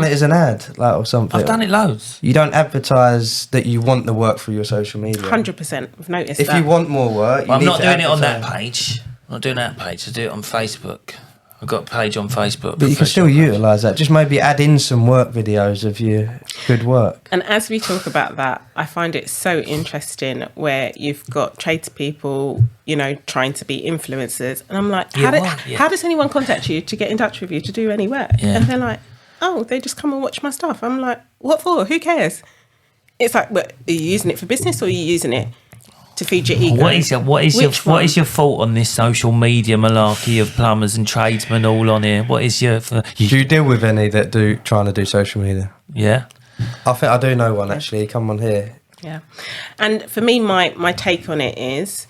it as an ad, like, or something. I've done it loads. You don't advertise that you want the work through your social media. 100%. I've noticed that. If you want more work, I'm not doing it on that page. I'm not doing that page. I do it on Facebook. I've got a page on Facebook. But you can still utilise that. Just maybe add in some work videos of your good work. And as we talk about that, I find it so interesting where you've got tradespeople, trying to be influencers. And I'm like, how does anyone contact you to get in touch with you to do any work? Yeah. And they're like, oh, they just come and watch my stuff. I'm like, what for? Who cares? It's like, are you using it for business or are you using it to feed your ego? What is your thought on this social media malarkey of plumbers and tradesmen all on here? What is your? Do you deal with any that trying to do social media? Yeah, I think I do know one actually. Come on here. Yeah, and for me, my take on it is,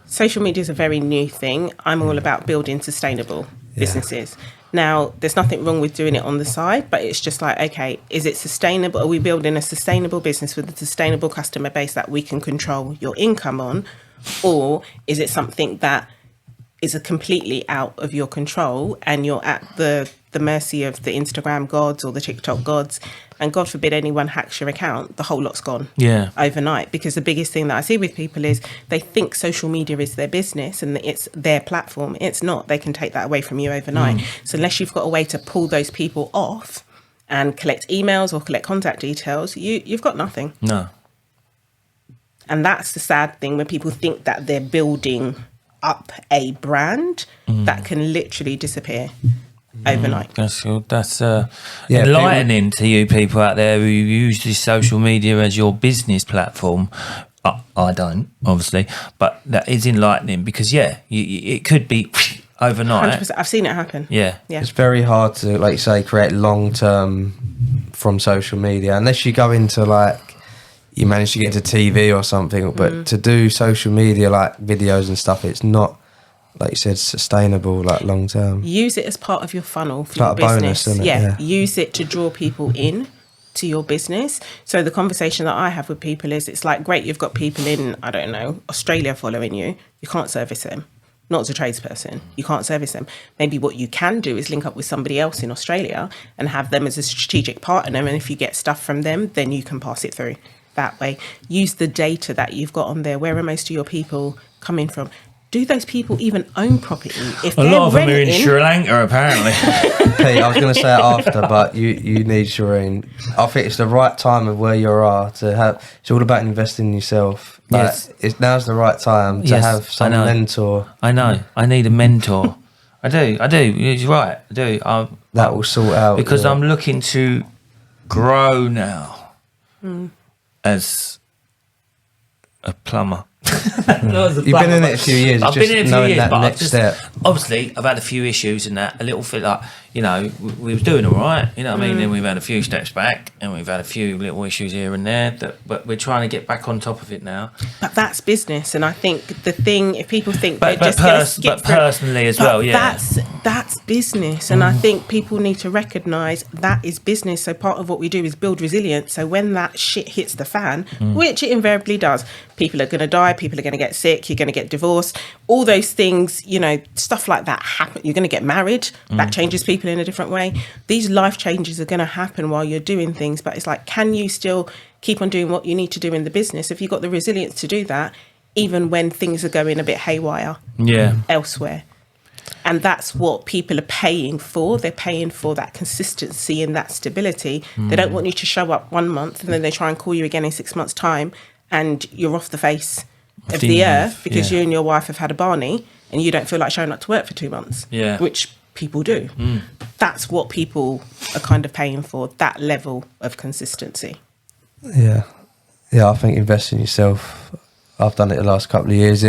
social media is a very new thing. I'm all about building sustainable businesses. Now, there's nothing wrong with doing it on the side, but it's just like, okay, is it sustainable? Are we building a sustainable business with a sustainable customer base that we can control your income on? Or is it something that is completely out of your control and you're at the mercy of the Instagram gods or the TikTok gods, and God forbid anyone hacks your account, the whole lot's gone overnight? Because the biggest thing that I see with people is they think social media is their business and it's their platform. It's not. They can take that away from you overnight. So unless you've got a way to pull those people off and collect emails or collect contact details, you've got nothing. No. And that's the sad thing when people think that they're building up a brand that can literally disappear overnight. That's enlightening to you people out there who use this social media as your business platform. I don't, obviously, but that is enlightening because it could be overnight. 100%. I've seen it happen. Yeah. It's very hard to, like you say, create long term from social media unless you go into like you manage to get into TV or something. But to do social media like videos and stuff, it's not, like you said, sustainable like long term. Use it as part of your funnel for It's your like a business. bonus, isn't it? Yeah, use it to draw people in to your business. So the conversation that I have with people is, it's like, great, you've got people in, I don't know, Australia following you. You can't service them. Not as a tradesperson, you can't service them. Maybe what you can do is link up with somebody else in Australia and have them as a strategic partner. And if you get stuff from them, then you can pass it through that way. Use the data that you've got on there. Where are most of your people coming from? Do those people even own property? If a lot of them are in Sri Lanka, apparently. Pete, I was going to say it after, but you need Shareen. I think it's the right time of where you are to have. It's all about investing in yourself. Like, Yes. Now's the right time to have some mentor. I know. I need a mentor. I do. You're right. I do. That will sort out. Because I'm looking to grow now as a plumber. You've been in it a few years. I've been in it a few years, that but next step. Obviously, I've had a few issues and that. A little bit like, we was doing all right. You know what I mean? Then we've had a few steps back, and we've had a few little issues here and there. But we're trying to get back on top of it now. But that's business, and I think the thing, if people think but personally as well, yeah. That's business, and I think people need to recognise that is business. So part of what we do is build resilience. So when that shit hits the fan, which it invariably does, people are going to die, people are going to get sick, you're going to get divorced, all those things, stuff like that happen. You're going to get married, that changes people in a different way. These life changes are going to happen while you're doing things, but it's like, can you still keep on doing what you need to do in the business if you've got the resilience to do that, even when things are going a bit haywire elsewhere? And that's what people are paying for. They're paying for that consistency and that stability. They don't want you to show up 1 month and then they try and call you again in 6 months' time and you're off the face of the earth because you and your wife have had a Barney and you don't feel like showing up to work for 2 months, which people do. That's what people are kind of paying for, that level of consistency. Yeah, I think invest in yourself. I've done it the last couple of years.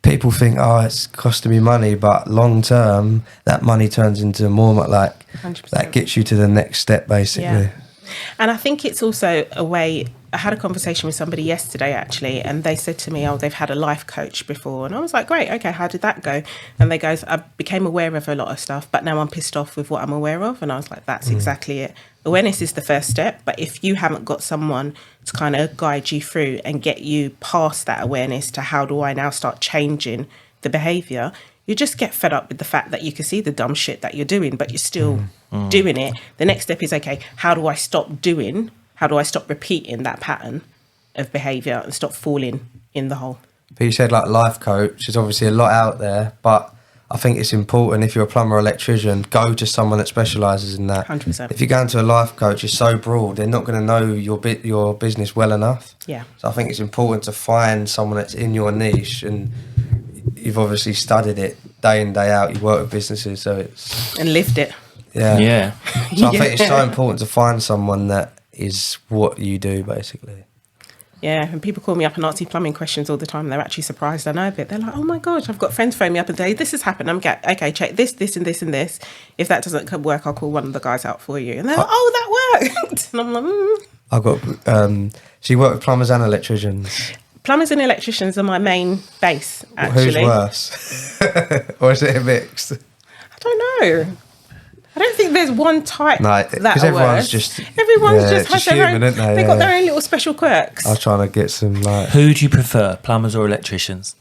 People think, it's costing me money, but long term, that money turns into more like 100%. That gets you to the next step, basically. Yeah. And I think it's also a way. I had a conversation with somebody yesterday, actually, and they said to me, they've had a life coach before. And I was like, great, okay, how did that go? And they goes, I became aware of a lot of stuff, but now I'm pissed off with what I'm aware of. And I was like, that's exactly it. Awareness is the first step, but if you haven't got someone to kind of guide you through and get you past that awareness to how do I now start changing the behaviour, you just get fed up with the fact that you can see the dumb shit that you're doing, but you're still doing it. The next step is, okay, how do I stop repeating that pattern of behaviour and stop falling in the hole? But you said like life coach, there's obviously a lot out there, but I think it's important if you're a plumber or electrician, go to someone that specialises in that. 100%. If you go into a life coach, it's so broad, they're not going to know your business well enough. Yeah. So I think it's important to find someone that's in your niche, and you've obviously studied it day in, day out. You work with businesses, so it's... And lived it. Yeah. So I think it's so important to find someone that is what you do, basically. Yeah, and people call me up and ask me plumbing questions all the time. They're actually surprised I know a bit. They're like, oh my gosh, I've got friends phone me up and say, this has happened. I'm like, okay, check this, and this, and this. If that doesn't work, I'll call one of the guys out for you. And they're like, oh, that worked. And I'm like, I've got, so you work with plumbers and electricians? Plumbers and electricians are my main base, actually. Who's worse? Or is it a mix? I don't know. I don't think there's one type that everyone's works. just has their own. They've got their own little special quirks. I was trying to get some like. Who do you prefer, plumbers or electricians?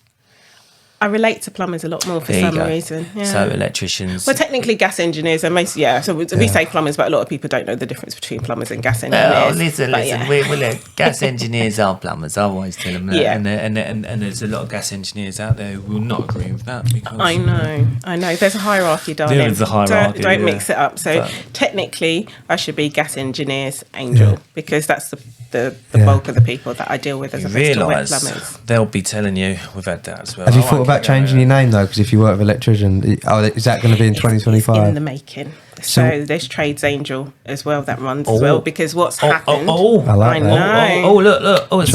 I relate to plumbers a lot more for some reason. Yeah. So electricians. Well, technically gas engineers are most, So we say plumbers, but a lot of people don't know the difference between plumbers and gas engineers. Listen. Gas engineers are plumbers. I always tell them that. Yeah. And there's a lot of gas engineers out there who will not agree with that. Because I know. There's a hierarchy, darling. There is a hierarchy. Don't mix it up. So technically, I should be gas engineers angel because that's the bulk of the people that I deal with as opposed to wet plumbers. They'll be telling you we've had that as well. Have you thought about changing your name though? Because if you work with electrician, is that going to be in 2025? It's in the making. So there's Trades Angel as well that runs as well, because what's happened. I like that. Look. Oh, it's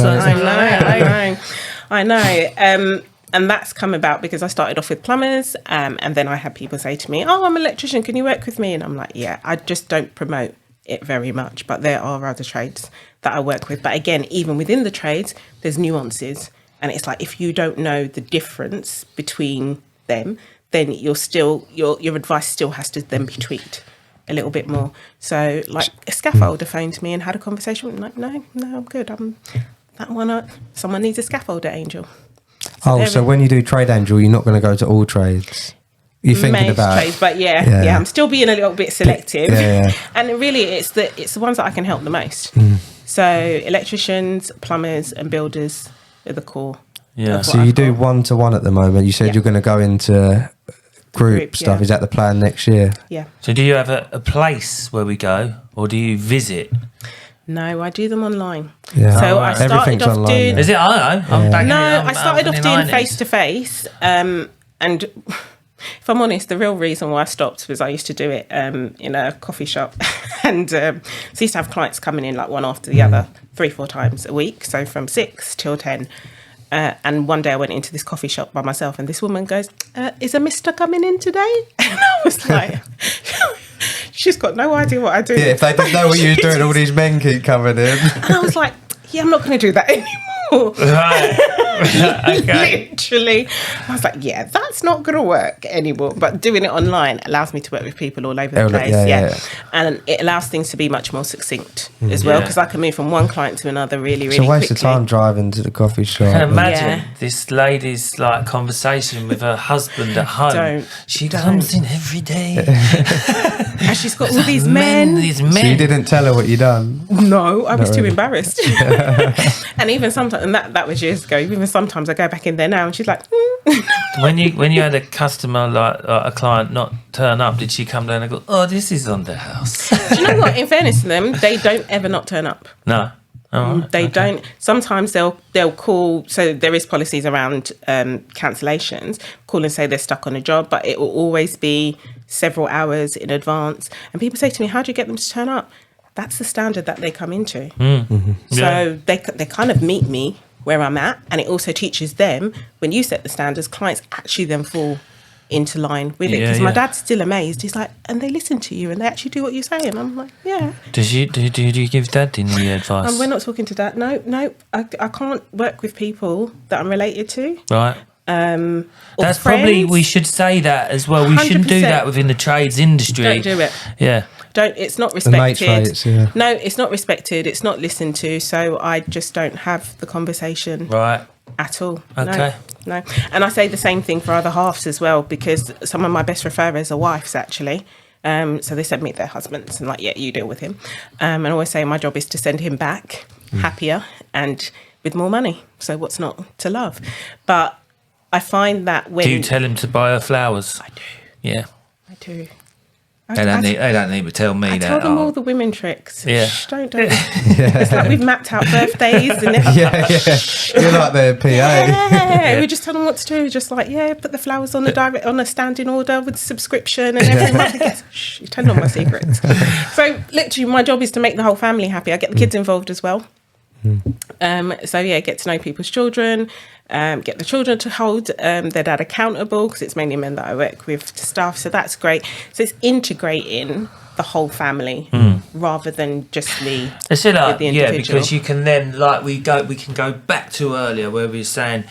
I know. And that's come about because I started off with plumbers, and then I had people say to me, "Oh, I'm an electrician. Can you work with me?" And I'm like, "Yeah." I just don't promote it very much, but there are other trades that I work with. But again, even within the trades, there's nuances, and it's like if you don't know the difference between them, then you're still your advice still has to then be tweaked a little bit more. So, like a scaffolder phoned me and had a conversation with me, like, no, I'm good. Someone needs a scaffolder, Angel. So when you do Trade Angel, you're not going to go to all trades. You're thinking about trades, but yeah, I'm still being a little bit selective. Yeah. And really, it's the ones that I can help the most. So electricians, plumbers, and builders are the core. Yeah. So you do 1-to-1 at the moment. You said you're going to go into group stuff. Is that the plan next year? Yeah. So do you have a place where we go, or do you visit? No, I do them online. Yeah. So I started off doing. Now. Is it? I don't know. I'm back I started off doing face to face, and if I'm honest, the real reason why I stopped was I used to do it in a coffee shop, and so I used to have clients coming in like one after the other, 3-4 times a week, so from 6 till 10. And one day I went into this coffee shop by myself, and this woman goes, "Is a Mister coming in today?" And I was like, "She's got no idea what I do." Yeah, if they didn't know what you were doing, all these men keep coming in. And I was like, "Yeah, I'm not going to do that anymore." Right. Okay. Literally, I was like, "Yeah, that's not going to work anymore." But doing it online allows me to work with people all over the place. Yeah. And it allows things to be much more succinct as well, because I can move from one client to another really quickly. It's a waste of time driving to the coffee shop. I can imagine this lady's like conversation with her husband at home. She comes in every day. And she's got all these men. These men. So you didn't tell her what you done? No, I was too embarrassed. And even sometimes, and that was years ago, even sometimes I go back in there now and she's like, When you had a customer, like a client not turn up, did she come down and go, "Oh, this is on the house"? Do you know what? In fairness to them, they don't ever not turn up. No. They don't. Sometimes they'll call. So there is policies around cancellations. Call and say they're stuck on a job, but it will always be several hours in advance. And people say to me, "How do you get them to turn up?" That's the standard that they come into. So they kind of meet me where I'm at, and it also teaches them, when you set the standards, clients actually then fall into line with it. Because my dad's still amazed. He's like, "And they listen to you and they actually do what you say." And I'm like, "Yeah." Do you give Dad any advice? And we're not talking to Dad. No, I can't work with people that I'm related to. Right. That's friends. probably, we should say that as well. We shouldn't do 100%. that within the trades industry. Don't do it. Yeah. It's not respected. Rates, yeah. No, it's not respected. It's not listened to. So I just don't have the conversation Right. at all. Okay. No. And I say the same thing for other halves as well, because some of my best referrers are wives actually. So they send me their husbands and like, "Yeah, you deal with him." And I always say my job is to send him back happier and with more money. So what's not to love? But I find that when... Do you tell him to buy her flowers? I do. Yeah. I do. They don't need to tell me I that. tell them all the women tricks. Yeah. Shh, don't. It's like we've mapped out birthdays and everything. Yeah. You're like their PA. Yeah, we just tell them what to do. Just like, put the flowers on on a standing order with subscription and every month. I guess, shh, you tell all my secrets. So literally, my job is to make the whole family happy. I get the kids involved as well. Get to know people's children, get the children to hold their dad accountable, because it's mainly men that I work with to staff, so that's great. So it's integrating the whole family rather than just the individual. Because you can then, like we can go back to earlier where we were saying,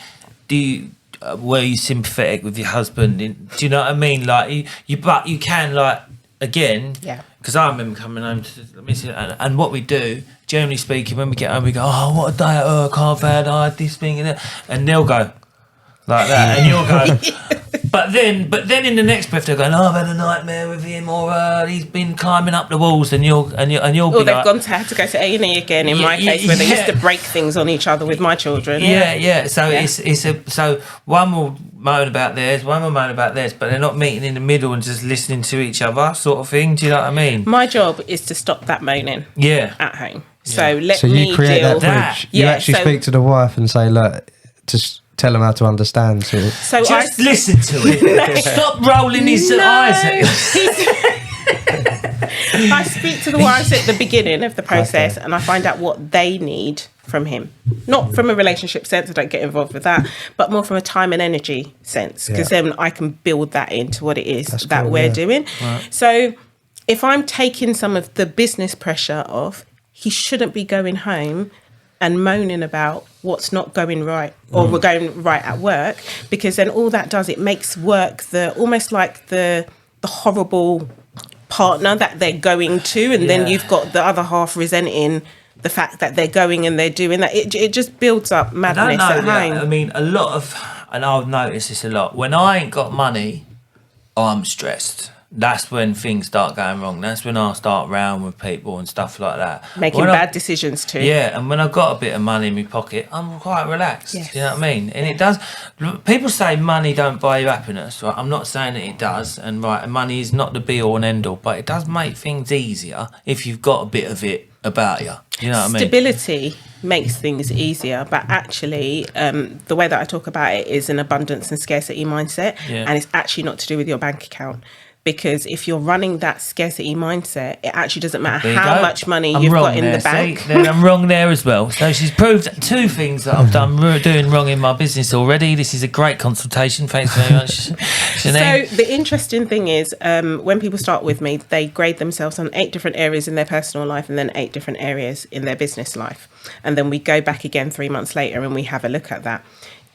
were you sympathetic with your husband? Do you know what I mean? Like but you can, like, again, because I remember coming home and what we do, generally speaking, when we get home, we go, "Oh, what a day! I can't bad. I had this thing," and they'll go like that, and you'll go. But then in the next breath they're going, "Oh, I've had a nightmare with him," or "He's been climbing up the walls," and you'll or be they've like, had to go to A&E again. In my case, where they used to break things on each other with my children. So one will moan about theirs, one will moan about theirs, but they're not meeting in the middle and just listening to each other, sort of thing. Do you know what I mean? My job is to stop that moaning. At home. So let So me you create deal that bridge. Yeah, You actually speak to the wife and say, "Look, tell him how to understand. Sort of. So just listen to it. Stop rolling his eyes at you. I speak to the wives at the beginning of the process, and I find out what they need from him. Not from a relationship sense, I don't get involved with that, but more from a time and energy sense, because then I can build that into what it is that we're doing. Right. So if I'm taking some of the business pressure off, he shouldn't be going home and moaning about what's not going right or we're going right at work, because then all that does, it makes work almost like the horrible partner that they're going to, and then you've got the other half resenting the fact that they're going and they're doing that. It just builds up madness at home. I mean, a lot of, and I've noticed this a lot, when I ain't got money, I'm stressed. That's when things start going wrong. That's when I start round with people and stuff like that. Making bad decisions too. Yeah, and when I've got a bit of money in my pocket, I'm quite relaxed. Yes. You know what I mean? And it does. People say money don't buy you happiness, right? I'm not saying that it does. And money is not the be all and end all, but it does make things easier if you've got a bit of it about you. You know what I mean? Stability makes things easier, but actually the way that I talk about it is an abundance and scarcity mindset, and it's actually not to do with your bank account. Because if you're running that scarcity mindset, it actually doesn't matter how much money you've got in the bank. See, I'm wrong there as well. So she's proved two things that I've done doing wrong in my business already. This is a great consultation. Thanks very much, Shanine. So the interesting thing is, when people start with me, they grade themselves on 8 different areas in their personal life and then 8 different areas in their business life. And then we go back again 3 months later and we have a look at that.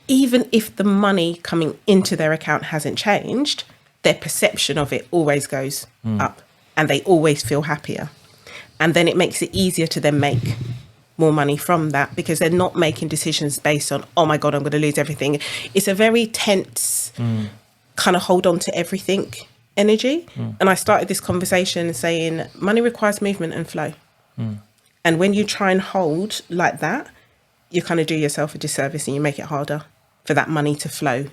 Even if the money coming into their account hasn't changed, their perception of it always goes up, and they always feel happier. And then it makes it easier to then make more money from that, because they're not making decisions based on, oh my God, I'm going to lose everything. It's a very tense kind of hold on to everything energy. And I started this conversation saying money requires movement and flow. And when you try and hold like that, you kind of do yourself a disservice and you make it harder for that money to flow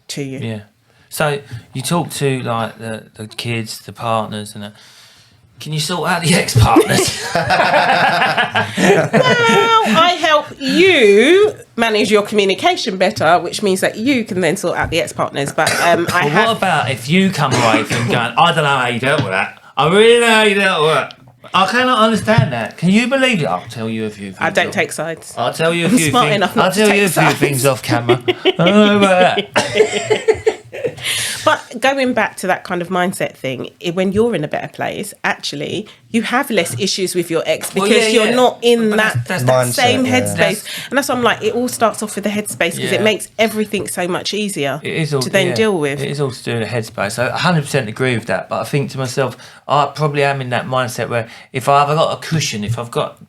to you. Yeah. So you talk to like the kids, the partners, and can you sort out the ex-partners? Well, I help you manage your communication better, which means that you can then sort out the ex-partners. But what about if you come away from going, I don't know how you dealt with that. I really don't know how you dealt with it. I cannot understand that. Can you believe it? I'll tell you a few things. I don't take sides. I'll tell you a few smart things. enough not I'll tell you a few things off camera. I don't know about that. But going back to that kind of mindset thing, when you're in a better place, actually, you have less issues with your ex because you're not in that same headspace. And that's why I'm like, it all starts off with the headspace, because it makes everything so much easier to then deal with. It is all to do with the headspace. I 100% agree with that. But I think to myself, I probably am in that mindset where if I've got a cushion,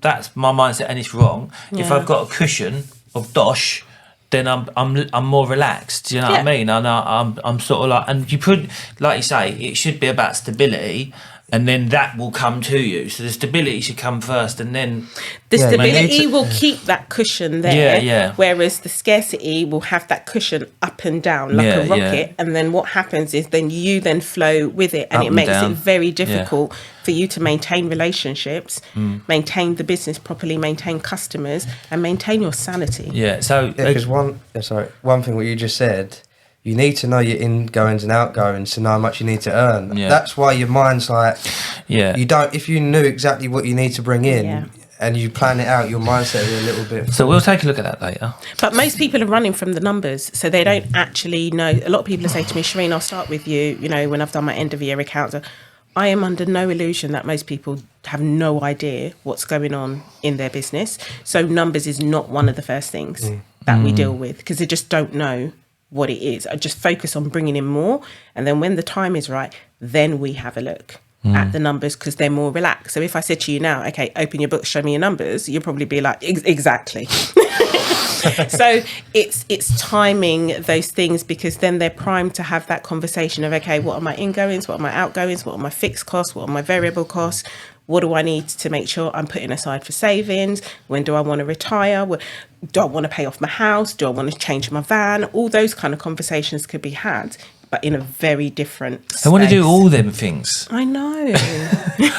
that's my mindset and it's wrong. Yeah. If I've got a cushion of dosh, then I'm more relaxed. Do you know what I mean? And I'm sort of like, and you put, like you say, it should be about stability, and then that will come to you. So the stability should come first, and then the stability will keep that cushion there. Yeah. Whereas the scarcity will have that cushion up and down like a rocket, and then what happens is then you then flow with it, and it makes it very difficult for you to maintain relationships, maintain the business properly, maintain customers, and maintain your sanity. Yeah. So because one thing what you just said. You need to know your ingoings and outgoings to know how much you need to earn. Yeah. That's why your mind's like, you don't. If you knew exactly what you need to bring in and you plan it out, your mindset is a little bit. So we'll take a look at that later. But most people are running from the numbers, so they don't actually know. A lot of people say to me, Shareen, I'll start with you. You know, when I've done my end of year accounts, I am under no illusion that most people have no idea what's going on in their business. So numbers is not one of the first things that we deal with, because they just don't know what it is. I just focus on bringing in more, and then when the time is right, then we have a look at the numbers, because they're more relaxed. So if I said to you now, okay, open your book, show me your numbers, you'll probably be like, exactly. So it's timing those things, because then they're primed to have that conversation of, okay, what are my ingoings, what are my outgoings, what are my fixed costs, what are my variable costs, what do I need to make sure I'm putting aside for savings? When do I want to retire? Do I want to pay off my house? Do I want to change my van? All those kind of conversations could be had but in a very different space. I want to do all them things. I know.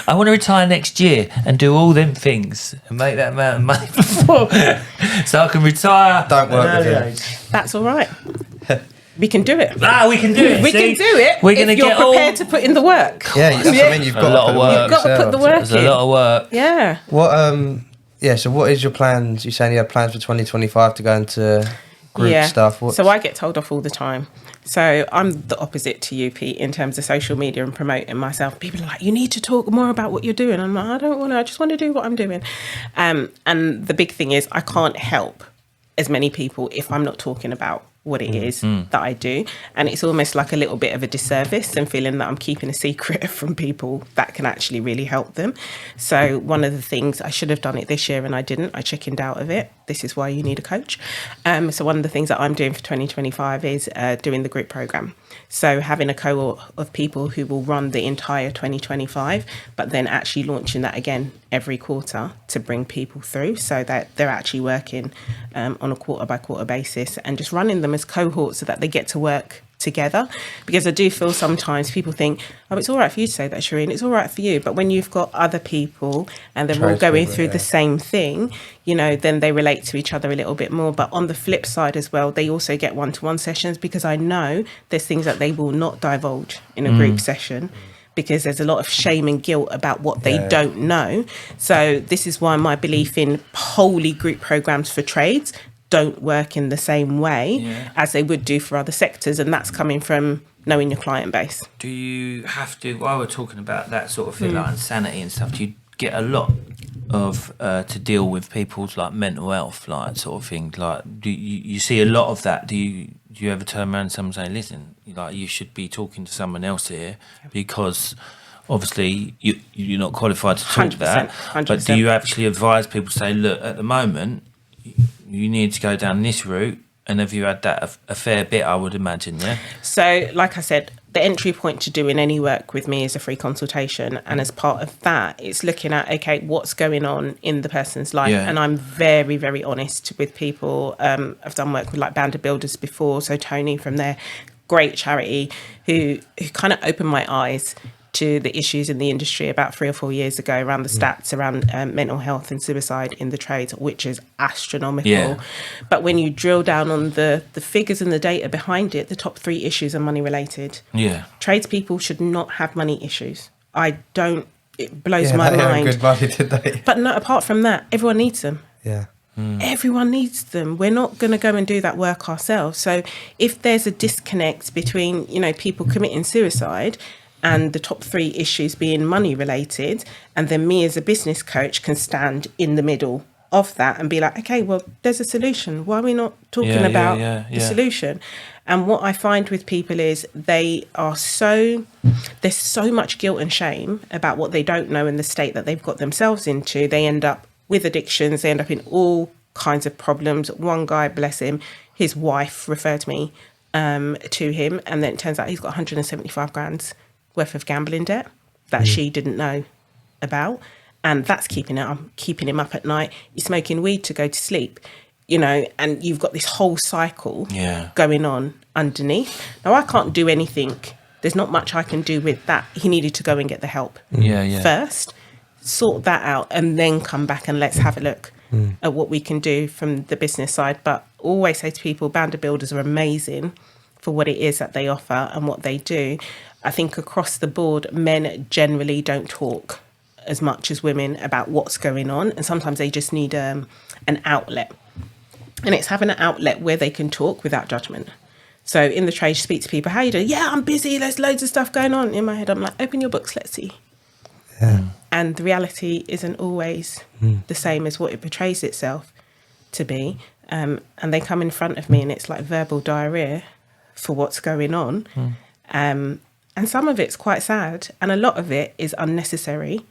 I want to retire next year and do all them things and make that amount of money before, so I can retire. Don't work with him. That's all right. We can do it. We can do it. We can do it. We're going to get prepared to put in the work. Yeah, that's what I mean. You've got a lot of work. You've got to put the work There's a lot of work. Yeah. What? Yeah. So, what is your plans? You're saying you have plans for 2025 to go into group stuff. So I get told off all the time. So I'm the opposite to you, Pete, in terms of social media and promoting myself. People are like, you need to talk more about what you're doing. I'm like, I don't want to. I just want to do what I'm doing. And the big thing is, I can't help as many people if I'm not talking about what it is that I do. And it's almost like a little bit of a disservice and feeling that I'm keeping a secret from people that can actually really help them. So one of the things, I should have done it this year and I didn't. I chickened out of it. This is why you need a coach. So one of the things that I'm doing for 2025 is doing the group program. So having a cohort of people who will run the entire 2025, but then actually launching that again every quarter to bring people through so that they're actually working on a quarter by quarter basis and just running them as cohorts so that they get to work together. Because I do feel sometimes people think, oh, it's all right for you to say that, Shareen, it's all right for you. But when you've got other people and they're all going through the same thing, you know, then they relate to each other a little bit more. But on the flip side as well, they also get one-to-one sessions because I know there's things that they will not divulge in a group session because there's a lot of shame and guilt about what they don't know. So this is why my belief in wholly group programs for trades don't work in the same way as they would do for other sectors. And that's coming from knowing your client base. Do you have to, while we're talking about that sort of thing, like insanity and stuff, do you get a lot of to deal with people's like mental health, like sort of thing? Like, do you see a lot of that? Do you ever turn around and someone say, listen, like you should be talking to someone else here because obviously you're not qualified to talk 100%, that. 100%. But do you actually advise people to say, look, at the moment, you need to go down this route? And have you had that a fair bit, I would imagine, yeah? So, like I said, the entry point to doing any work with me is a free consultation. And as part of that, it's looking at, okay, what's going on in the person's life. Yeah. And I'm very, very honest with people. I've done work with like Band of Builders before. So Tony from their great charity who kind of opened my eyes to the issues in the industry about 3 or 4 years ago around the stats around mental health and suicide in the trades, which is astronomical. Yeah. But when you drill down on the figures and the data behind it, the top 3 issues are money related. Yeah. Tradespeople should not have money issues. It blows my they mind. earn good money, did they? But no, apart from that, everyone needs them. Yeah. Everyone needs them. We're not going to go and do that work ourselves. So if there's a disconnect between, you know, people committing suicide and the top 3 issues being money related, and then me as a business coach can stand in the middle of that and be like, okay, well, there's a solution. Why are we not talking about the solution? And what I find with people is there's so much guilt and shame about what they don't know in the state that they've got themselves into. They end up with addictions. They end up in all kinds of problems. One guy, bless him, his wife referred me to him, and then it turns out he's got 175 grand worth of gambling debt that she didn't know about, and that's keeping him up at night. He's smoking weed to go to sleep, you know, and you've got this whole cycle going on underneath. Now, I can't do anything. There's not much I can do with that. He needed to go and get the help first, sort that out, and then come back and let's have a look at what we can do from the business side. But always say to people, Band of Builders are amazing for what it is that they offer and what they do. I think across the board, men generally don't talk as much as women about what's going on. And sometimes they just need an outlet. And it's having an outlet where they can talk without judgment. So in the trade, you speak to people, how you doing? Yeah, I'm busy. There's loads of stuff going on. In my head, I'm like, open your books, let's see. Yeah. And the reality isn't always the same as what it portrays itself to be. And they come in front of me and it's like verbal diarrhea for what's going on. And some of it's quite sad, and a lot of it is unnecessary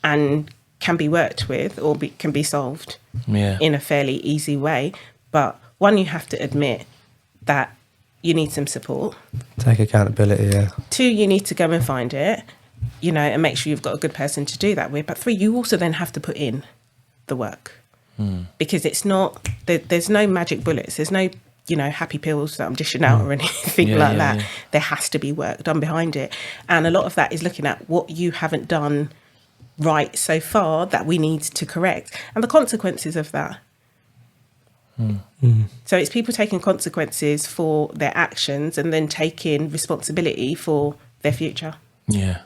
and can be worked with or can be solved in a fairly easy way. But one, you have to admit that you need some support. Take accountability, yeah. 2, you need to go and find it, you know, and make sure you've got a good person to do that with. But 3, you also then have to put in the work. Because it's not, there's no magic bullets. There's no happy pills that I'm dishing out or anything that. Yeah. There has to be work done behind it. And a lot of that is looking at what you haven't done right so far that we need to correct and the consequences of that. So it's people taking consequences for their actions and then taking responsibility for their future. Yeah.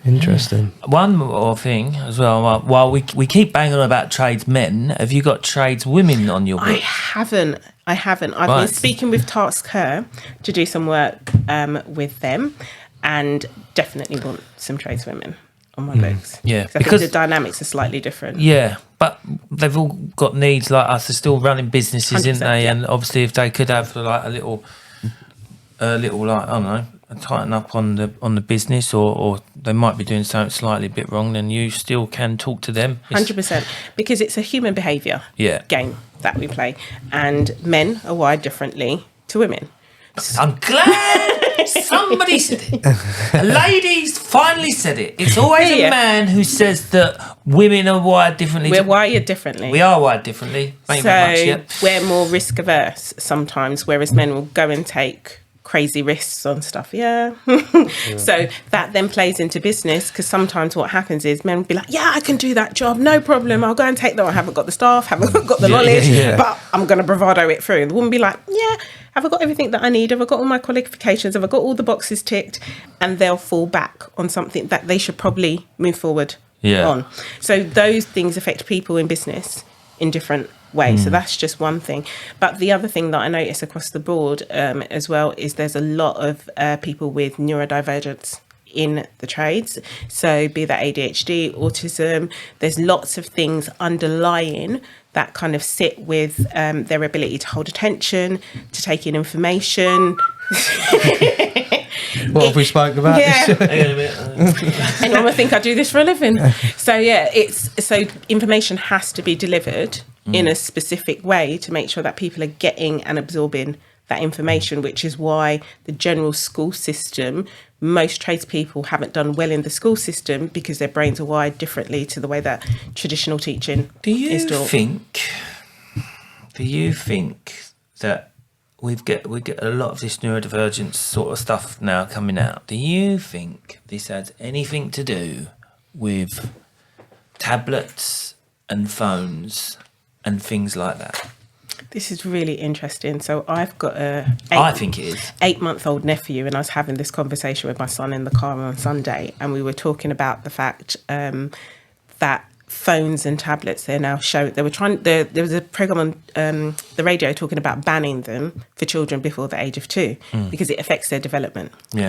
Interesting. One more thing as well. While we keep banging on about tradesmen, have you got tradeswomen on your book? I haven't. I've been speaking with Task Her to do some work with them, and definitely want some tradeswomen on my books. Yeah, because I think the dynamics are slightly different. Yeah, but they've all got needs like us. They're still running businesses, isn't they? Yeah. And obviously, if they could have like a little like, I don't know, tighten up on the business, or they might be doing something slightly a bit wrong, then you still can talk to them. 100%, because it's a human behaviour game that we play, and men are wired differently to women. I'm glad somebody said it. A lady's finally said it. It's always a man who says that women are wired differently. We're wired differently. We are wired differently. Thank you very much. We're more risk averse sometimes, whereas men will go and take crazy risks on stuff. So that then plays into business, because sometimes what happens is men will be like, I can do that job, no problem, I'll go and take that. I haven't got the staff, haven't got the knowledge, but I'm going to bravado it through. The woman will be like, have I got everything that I need? Have I got all my qualifications? Have I got all the boxes ticked? And they'll fall back on something that they should probably move forward on. So those things affect people in business in different ways. So that's just one thing. But the other thing that I notice across the board as well is there's a lot of people with neurodivergence in the trades. So be that ADHD, autism, there's lots of things underlying that kind of sit with their ability to hold attention, to take in information. What have we spoken about? Anyone would think I do this for a living. So so information has to be delivered in a specific way to make sure that people are getting and absorbing that information, which is why the general school system, most tradespeople haven't done well in the school system, because their brains are wired differently to the way that traditional teaching is taught. Do you think that we get a lot of this neurodivergence sort of stuff now coming out? Do you think this has anything to do with tablets and phones and things like that? This is really interesting. So I've got I think it is 8-month-old nephew, and I was having this conversation with my son in the car on Sunday, and we were talking about the fact that phones and tablets, they're now showing, there was a program on the radio talking about banning them for children before the age of 2 because it affects their development. 2?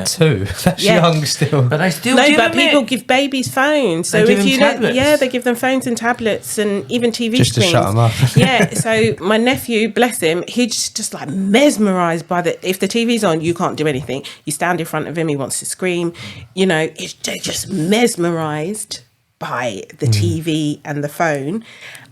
That's young still. But they still people give babies phones. So if you they give them phones and tablets and even TV just screens. To shut them up. So my nephew, bless him, he's just like mesmerised by if the TV's on, you can't do anything. You stand in front of him, he wants to scream. They're just mesmerised by the TV and the phone.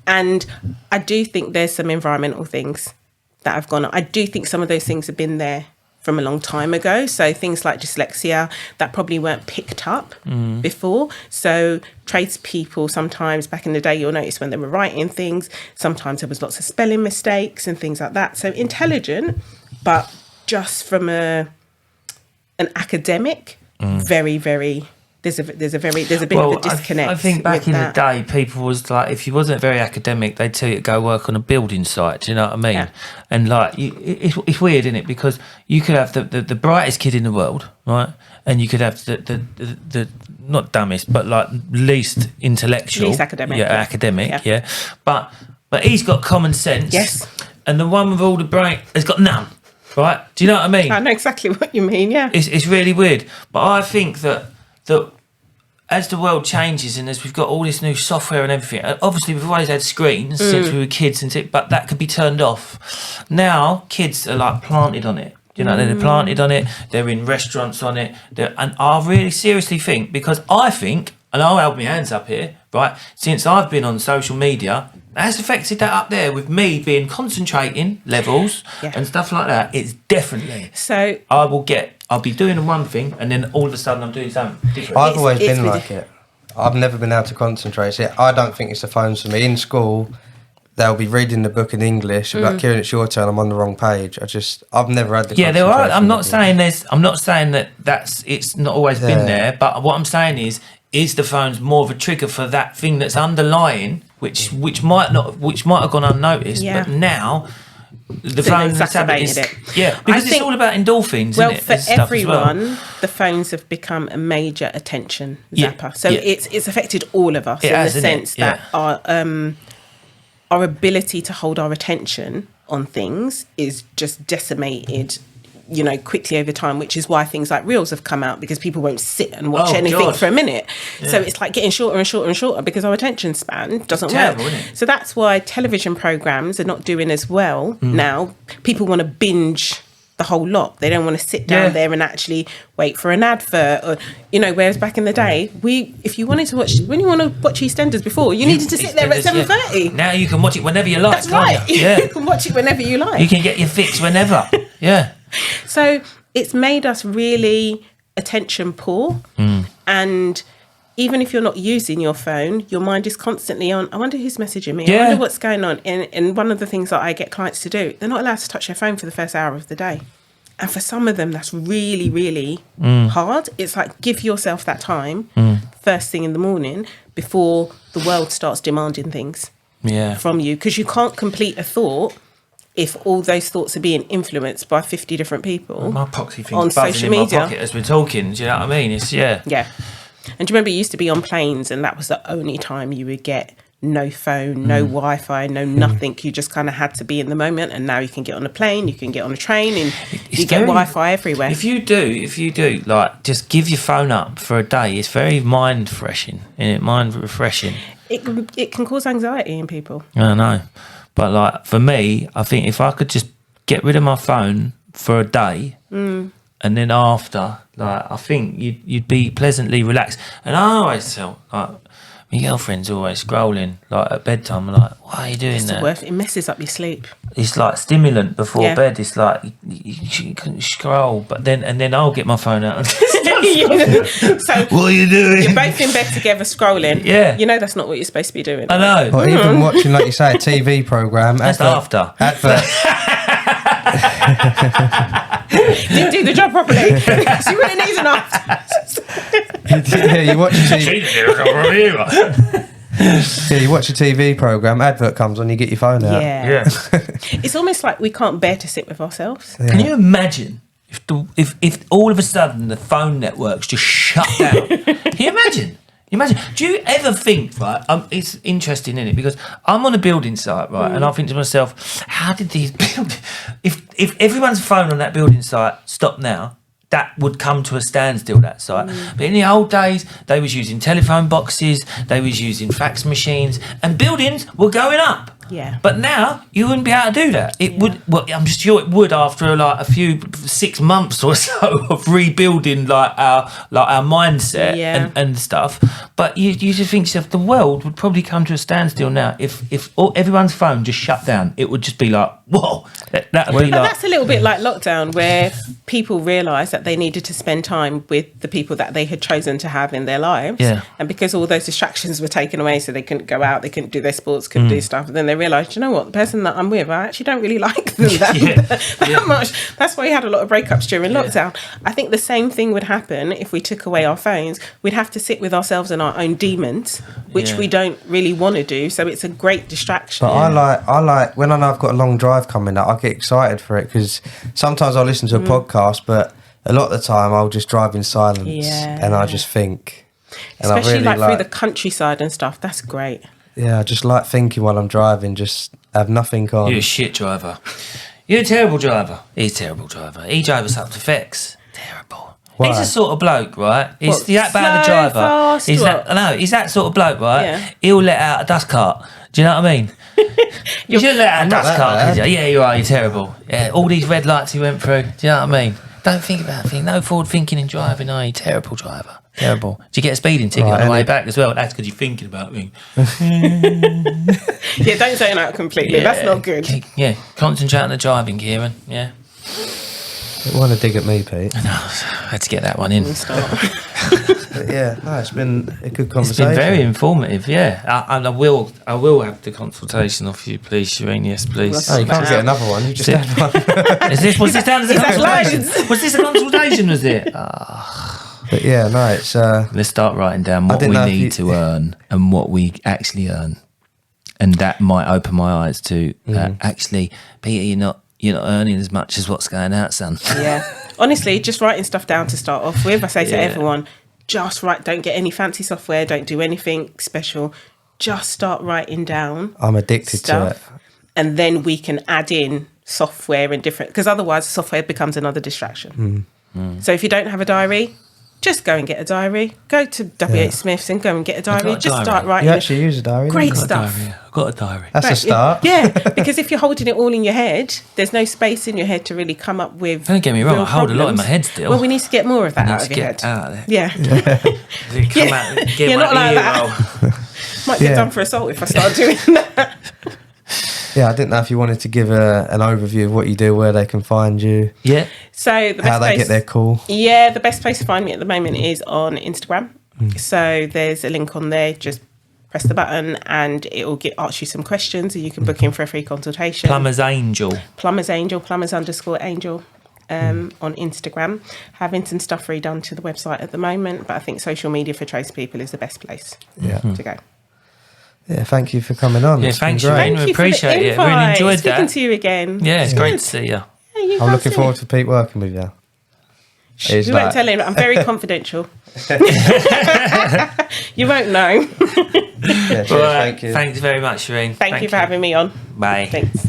And I do think there's some environmental things that have gone on. I do think some of those things have been there from a long time ago. So things like dyslexia that probably weren't picked up before. So tradespeople, sometimes back in the day, you'll notice when they were writing things, sometimes there was lots of spelling mistakes and things like that. So intelligent, but just from an academic, very, very... There's a bit of a disconnect. I think back in the day, people was like, if you wasn't very academic, they'd tell you to go work on a building site. Do you know what I mean? Yeah. And like, it's weird, isn't it? Because you could have the brightest kid in the world, right? And you could have the not dumbest, but like least intellectual, least academic, academic. But he's got common sense. Yes. And the one with all the brain has got none. Right? Do you know what I mean? I know exactly what you mean. Yeah. It's really weird, but I think that as the world changes and as we've got all this new software and everything, obviously we've always had screens since we were kids, but that could be turned off. Now kids are like planted on it. They're planted on it. They're in restaurants on it. And I really seriously think, because I think, and I'll hold my hands up here, right? Since I've been on social media, that's affected that up there with me being concentrating levels and stuff like that. It's definitely. So I'll be doing one thing, and then all of a sudden I'm doing something different. I've always been like it. I've never been able to concentrate. I don't think it's the phones for me. In school, they'll be reading the book in English about Keiran, it's your turn. I'm on the wrong page. I've never had the there are. I'm not saying that it's not always been there. But what I'm saying is the phone's more of a trigger for that thing that's underlying, which might have gone unnoticed, but now. The phone's exacerbated it. Yeah, because it's all about endorphins. Well, isn't it? for everyone, the phones have become a major attention zapper. So it's affected all of us in the sense that our ability to hold our attention on things is just decimated, quickly over time, which is why things like Reels have come out, because people won't sit and watch anything for a minute. Yeah. So it's like getting shorter and shorter and shorter because our attention span doesn't work. So that's why television programs are not doing as well now. People want to binge the whole lot. They don't want to sit down there and actually wait for an advert, or whereas back in the day, if you wanted to watch, when you want to watch EastEnders before, you needed to sit there at 7:30. Now you can watch it whenever you like. That's right. You can watch it whenever you like. You can get your fix whenever. Yeah. So it's made us really attention poor, and even if you're not using your phone, your mind is constantly on, I wonder who's messaging me, I wonder what's going on. And one of the things that I get clients to do, they're not allowed to touch their phone for the first hour of the day. And for some of them, that's really, really hard. It's like, give yourself that time first thing in the morning before the world starts demanding things from you, because you can't complete a thought if all those thoughts are being influenced by 50 different people. My poxy thing's buzzing in my pocket as we're talking. Do you know what I mean? It's Yeah. And do you remember you used to be on planes, and that was the only time you would get no phone, no Wi-Fi, no nothing. You just kind of had to be in the moment. And now you can get on a plane, you can get on a train, and you get Wi-Fi everywhere. If you do, like, just give your phone up for a day, it's very mind refreshing. It can cause anxiety in people. I know. But like, for me, I think if I could just get rid of my phone for a day, and then after, like, I think you'd be pleasantly relaxed. And I always tell, like, my girlfriend's always scrolling, like, at bedtime. I'm like, why are you doing that? It messes up your sleep. It's like stimulant before bed. It's like you can scroll, but then I'll get my phone out. So what are you doing? You're both in bed together scrolling. Yeah, that's not what you're supposed to be doing. I know. Or even watching, like you say, a TV program. That's after. Didn't do the job properly. She really needs an after. You watch a TV. You watch a TV program, advert comes on, you get your phone out. Yeah. It's almost like we can't bear to sit with ourselves. Yeah. Can you imagine if all of a sudden the phone networks just shut down? Can you imagine? Do you ever think, right? It's interesting, isn't it? Because I'm on a building site, right, and I think to myself, how did these if everyone's phone on that building site stopped now, that would come to a standstill, that site. But in the old days, they was using telephone boxes, they was using fax machines, and buildings were going up. Yeah. But now you wouldn't be able to do that. It would. Well, I'm sure it would after like a few 6 months or so of rebuilding like our mindset and stuff. But you just think to yourself, the world would probably come to a standstill now if everyone's phone just shut down. It would just be like, whoa. That's a little bit like lockdown, where people realised that they needed to spend time with the people that they had chosen to have in their lives. Yeah. And because all those distractions were taken away, so they couldn't go out, they couldn't do their sports, couldn't do stuff. And then they realised, you know what, the person that I'm with, I actually don't really like them that much. That's why we had a lot of breakups during lockdown. I think the same thing would happen if we took away our phones. We'd have to sit with ourselves and our own demons, which we don't really want to do. So it's a great distraction. But I like when I know I've got a long drive coming up, I get excited for it, because sometimes I'll listen to a podcast, but a lot of the time I'll just drive in silence and I just think. And especially really through the countryside and stuff. That's great. Yeah, I just like thinking while I'm driving, just have nothing on. You're a shit driver. You're a terrible driver. He's a terrible driver. He drove us up to Fex. Terrible. Why? He's the sort of bloke, right? He's that bad a driver. Fast, he's that sort of bloke, right? Yeah. He'll let out a dust cart. Do you know what I mean? You should let out a dust cart. Yeah, you are. You're terrible. Yeah, all these red lights he went through. Do you know what I mean? Don't think about things. No forward thinking in driving, are you? Terrible driver. Terrible. Did you get a speeding ticket on the way back as well? That's because you're thinking about me. Yeah, don't zone out completely. That's not good. Yeah, concentrate on the driving, Keiran. Yeah. Don't want to dig at me, Pete. No, I had to get that one in. But yeah, no, it's been a good conversation. It's been very informative, yeah. And I will have the consultation off you, please, Shareen. Yes, please. Oh, you can't get another one. You just had one. Was this down as a consultation? Was this a consultation, was it? But yeah, no, it's... Let's start writing down what we need to earn and what we actually earn. And that might open my eyes to, actually, Peter, you're not earning as much as what's going out, son. Yeah. Honestly, just writing stuff down to start off with. I say to everyone, just write, don't get any fancy software, don't do anything special. Just start writing down. I'm addicted to it. And then we can add in software and different, because otherwise software becomes another distraction. So if you don't have a diary, just go and get a diary. Go to WH Smith's and go and get a diary. Just start writing. You actually use a diary? Great stuff. I've got a diary. That's a start. Yeah, because if you're holding it all in your head, there's no space in your head to really come up with. Don't get me wrong, I hold a lot in my head still. Well, we need to get more of that out of your head. Out of there. Yeah. Come out and get You're not like that. Might get done for assault if I start doing that. Yeah, I didn't know if you wanted to give an overview of what you do, where they can find you. Yeah. So the best how they place, get their call. Yeah, the best place to find me at the moment is on Instagram. So there's a link on there. Just press the button and it will ask you some questions and you can book in for a free consultation. Plumber's Angel. Plumbers _angel. On Instagram. Having some stuff redone to the website at the moment, but I think social media for tradespeople is the best place to go. Yeah, thank you for coming on. Yeah, thanks, Shareen. We appreciate it. Really enjoyed that. Speaking to you again. Yeah, it's great to see you. Yeah, I'm looking forward to Pete working with you. We won't tell him. I'm very confidential. You won't know. Yeah, cheers, thank you. Thanks very much, Shareen. Thank you for having me on. Bye. Thanks.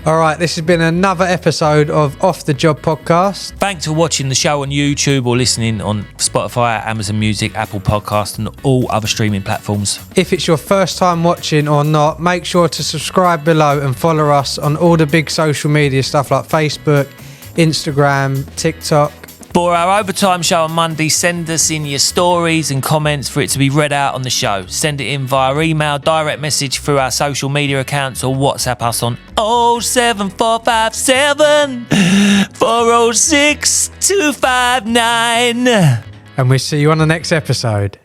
All right, this has been another episode of Off the Job Podcast. Thanks for watching the show on YouTube or listening on Spotify, Amazon Music, Apple Podcast and all other streaming platforms. If it's your first time watching or not, make sure to subscribe below and follow us on all the big social media stuff like Facebook, Instagram, TikTok. For our overtime show on Monday, send us in your stories and comments for it to be read out on the show. Send it in via email, direct message through our social media accounts or WhatsApp us on 07457 406 259. And we'll see you on the next episode.